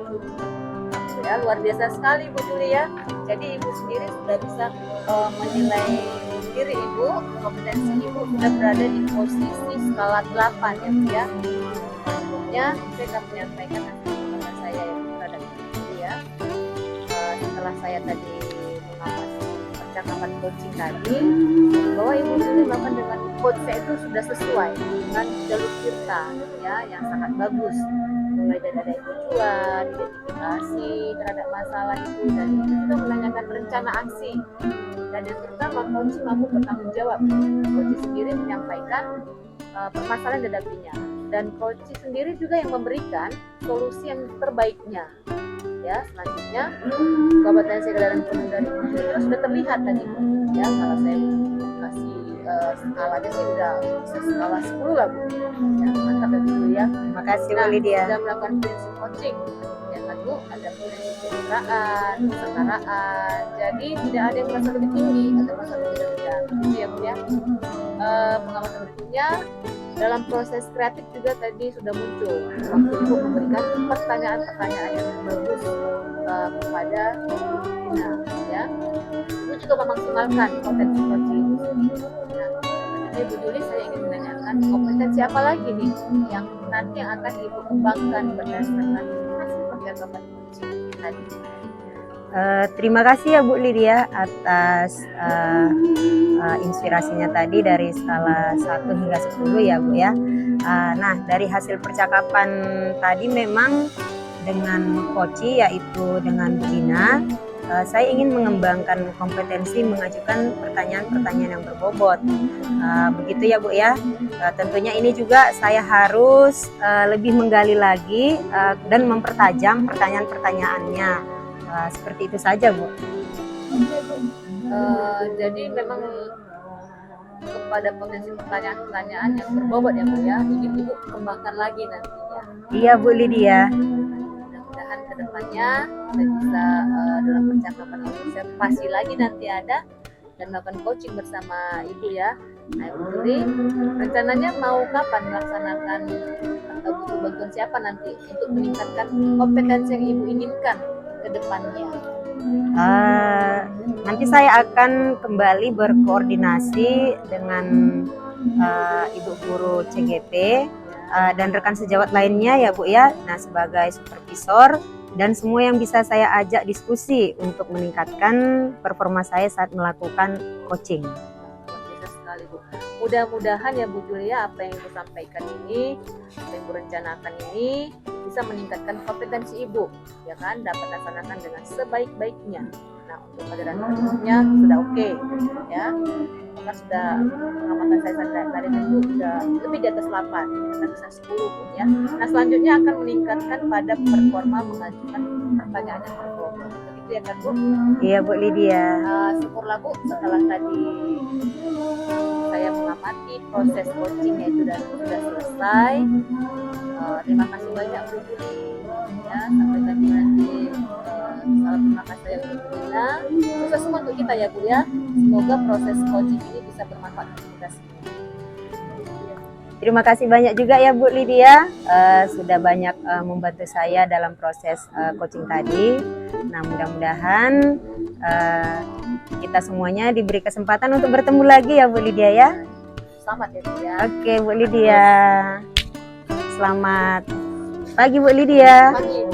Ya, luar biasa sekali Bu Juli ya. Jadi Ibu sendiri sudah bisa menilai diri Ibu, kompetensi Ibu sudah berada di posisi skala 8 ya Bu ya. Selanjutnya saya akan menyampaikan hasil pengalaman saya yang terhadap Ibu ya. Setelah saya tadi mengamati percakapan coaching tadi, bahwa Ibu Juli melakukan dengan coach saya itu sudah sesuai dengan jalur kita ya, yang sangat bagus. Mulai dari ada tujuan, identifikasi terhadap masalah itu, dan itu juga menanyakan rencana aksi. Dan yang terutama, Koci mampu bertanggung jawab. Koci sendiri menyampaikan permasalahan yang dihadapinya, dan Koci sendiri juga yang memberikan solusi yang terbaiknya. Ya, selanjutnya kompetensi kesadaran penuh dari Koci itu sudah terlihat tadi, ya. Kalau saya kasih skalanya sih udah bisa skala 10 lah Bu. Ya, mantap ya Bu ya. Terima kasih, Bu Nah, Lydia. sudah melakukan prinsip coaching ya kan Bu, ada prinsip kemitraan, kesetaraan. Jadi tidak ada yang merasa lebih tinggi atau merasa lebih rendah. Itu ya Bu ya. Pengamatan berikutnya, dalam proses kreatif juga tadi sudah muncul waktu Ibu memberikan pertanyaan-pertanyaan yang bagus kepada Dina ya. Ibu juga memaksimalkan potensi coaching Ibu sendiri. Nah, Bu Juli, saya ingin menanyakan kompetensi apa lagi nih yang nanti akan Ibu kembangkan berdasarkan hasil percakapan coaching tadi? Terima kasih ya Bu Lydia atas inspirasinya tadi dari skala 1 hingga 10 ya Bu ya. Nah, dari hasil percakapan tadi memang dengan Koci, yaitu dengan Bu Dina, saya ingin mengembangkan kompetensi mengajukan pertanyaan-pertanyaan yang berbobot. Begitu ya Bu ya. Tentunya ini juga saya harus lebih menggali lagi dan mempertajam pertanyaan-pertanyaannya. Seperti itu saja Bu. Jadi memang kepada potensi pertanyaan-pertanyaan yang berbobot ya Bu ya, ingin Ibu kembangkan lagi nantinya. Iya Bu Lydia. Mudah-mudahan kedepannya kita bisa dalam percakapan observasi lagi nanti ada, dan melakukan coaching bersama Ibu ya. Nah Ibu Juli, rencananya mau kapan melaksanakan atau butuh bantuan siapa nanti untuk meningkatkan kompetensi yang Ibu inginkan ke depannya? Nanti saya akan kembali berkoordinasi dengan Ibu Guru CGP dan rekan sejawat lainnya ya Bu ya. Nah, sebagai supervisor dan semua yang bisa saya ajak diskusi untuk meningkatkan performa saya saat melakukan coaching. Bisa sekali Bu. Mudah-mudahan ya Bu Julia, apa yang Ibu sampaikan ini, apa yang Ibu rencanakan ini bisa meningkatkan kompetensi Ibu, ya kan, dapat dilaksanakan dengan sebaik-baiknya. Nah, untuk kesadaran penuhnya sudah oke, ya. Maka sudah pengamatan saya tadi itu sudah lebih di atas 8, kita bisa 10 pun ya. Nah, selanjutnya akan meningkatkan pada performa mengajukan pertanyaan yang berbobot. Begitu ya kan Bu? Iya Bu Lydia. Syukurlah Bu, setelah tadi saya mengamati proses coachingnya itu dan sudah selesai. Terima kasih banyak Bu Juli ya, sampai nanti salam terima kasih yang berguna. Sukses semua untuk kita ya Bu ya. Semoga proses coaching ini bisa bermanfaat untuk kita semua. Terima kasih banyak juga ya Bu Lydia, sudah banyak membantu saya dalam proses coaching tadi. Nah, mudah-mudahan kita semuanya diberi kesempatan untuk bertemu lagi ya Bu Lydia ya. Selamat ya Bu ya. Oke Bu Lydia, selamat pagi Bu Lydia. Pagi.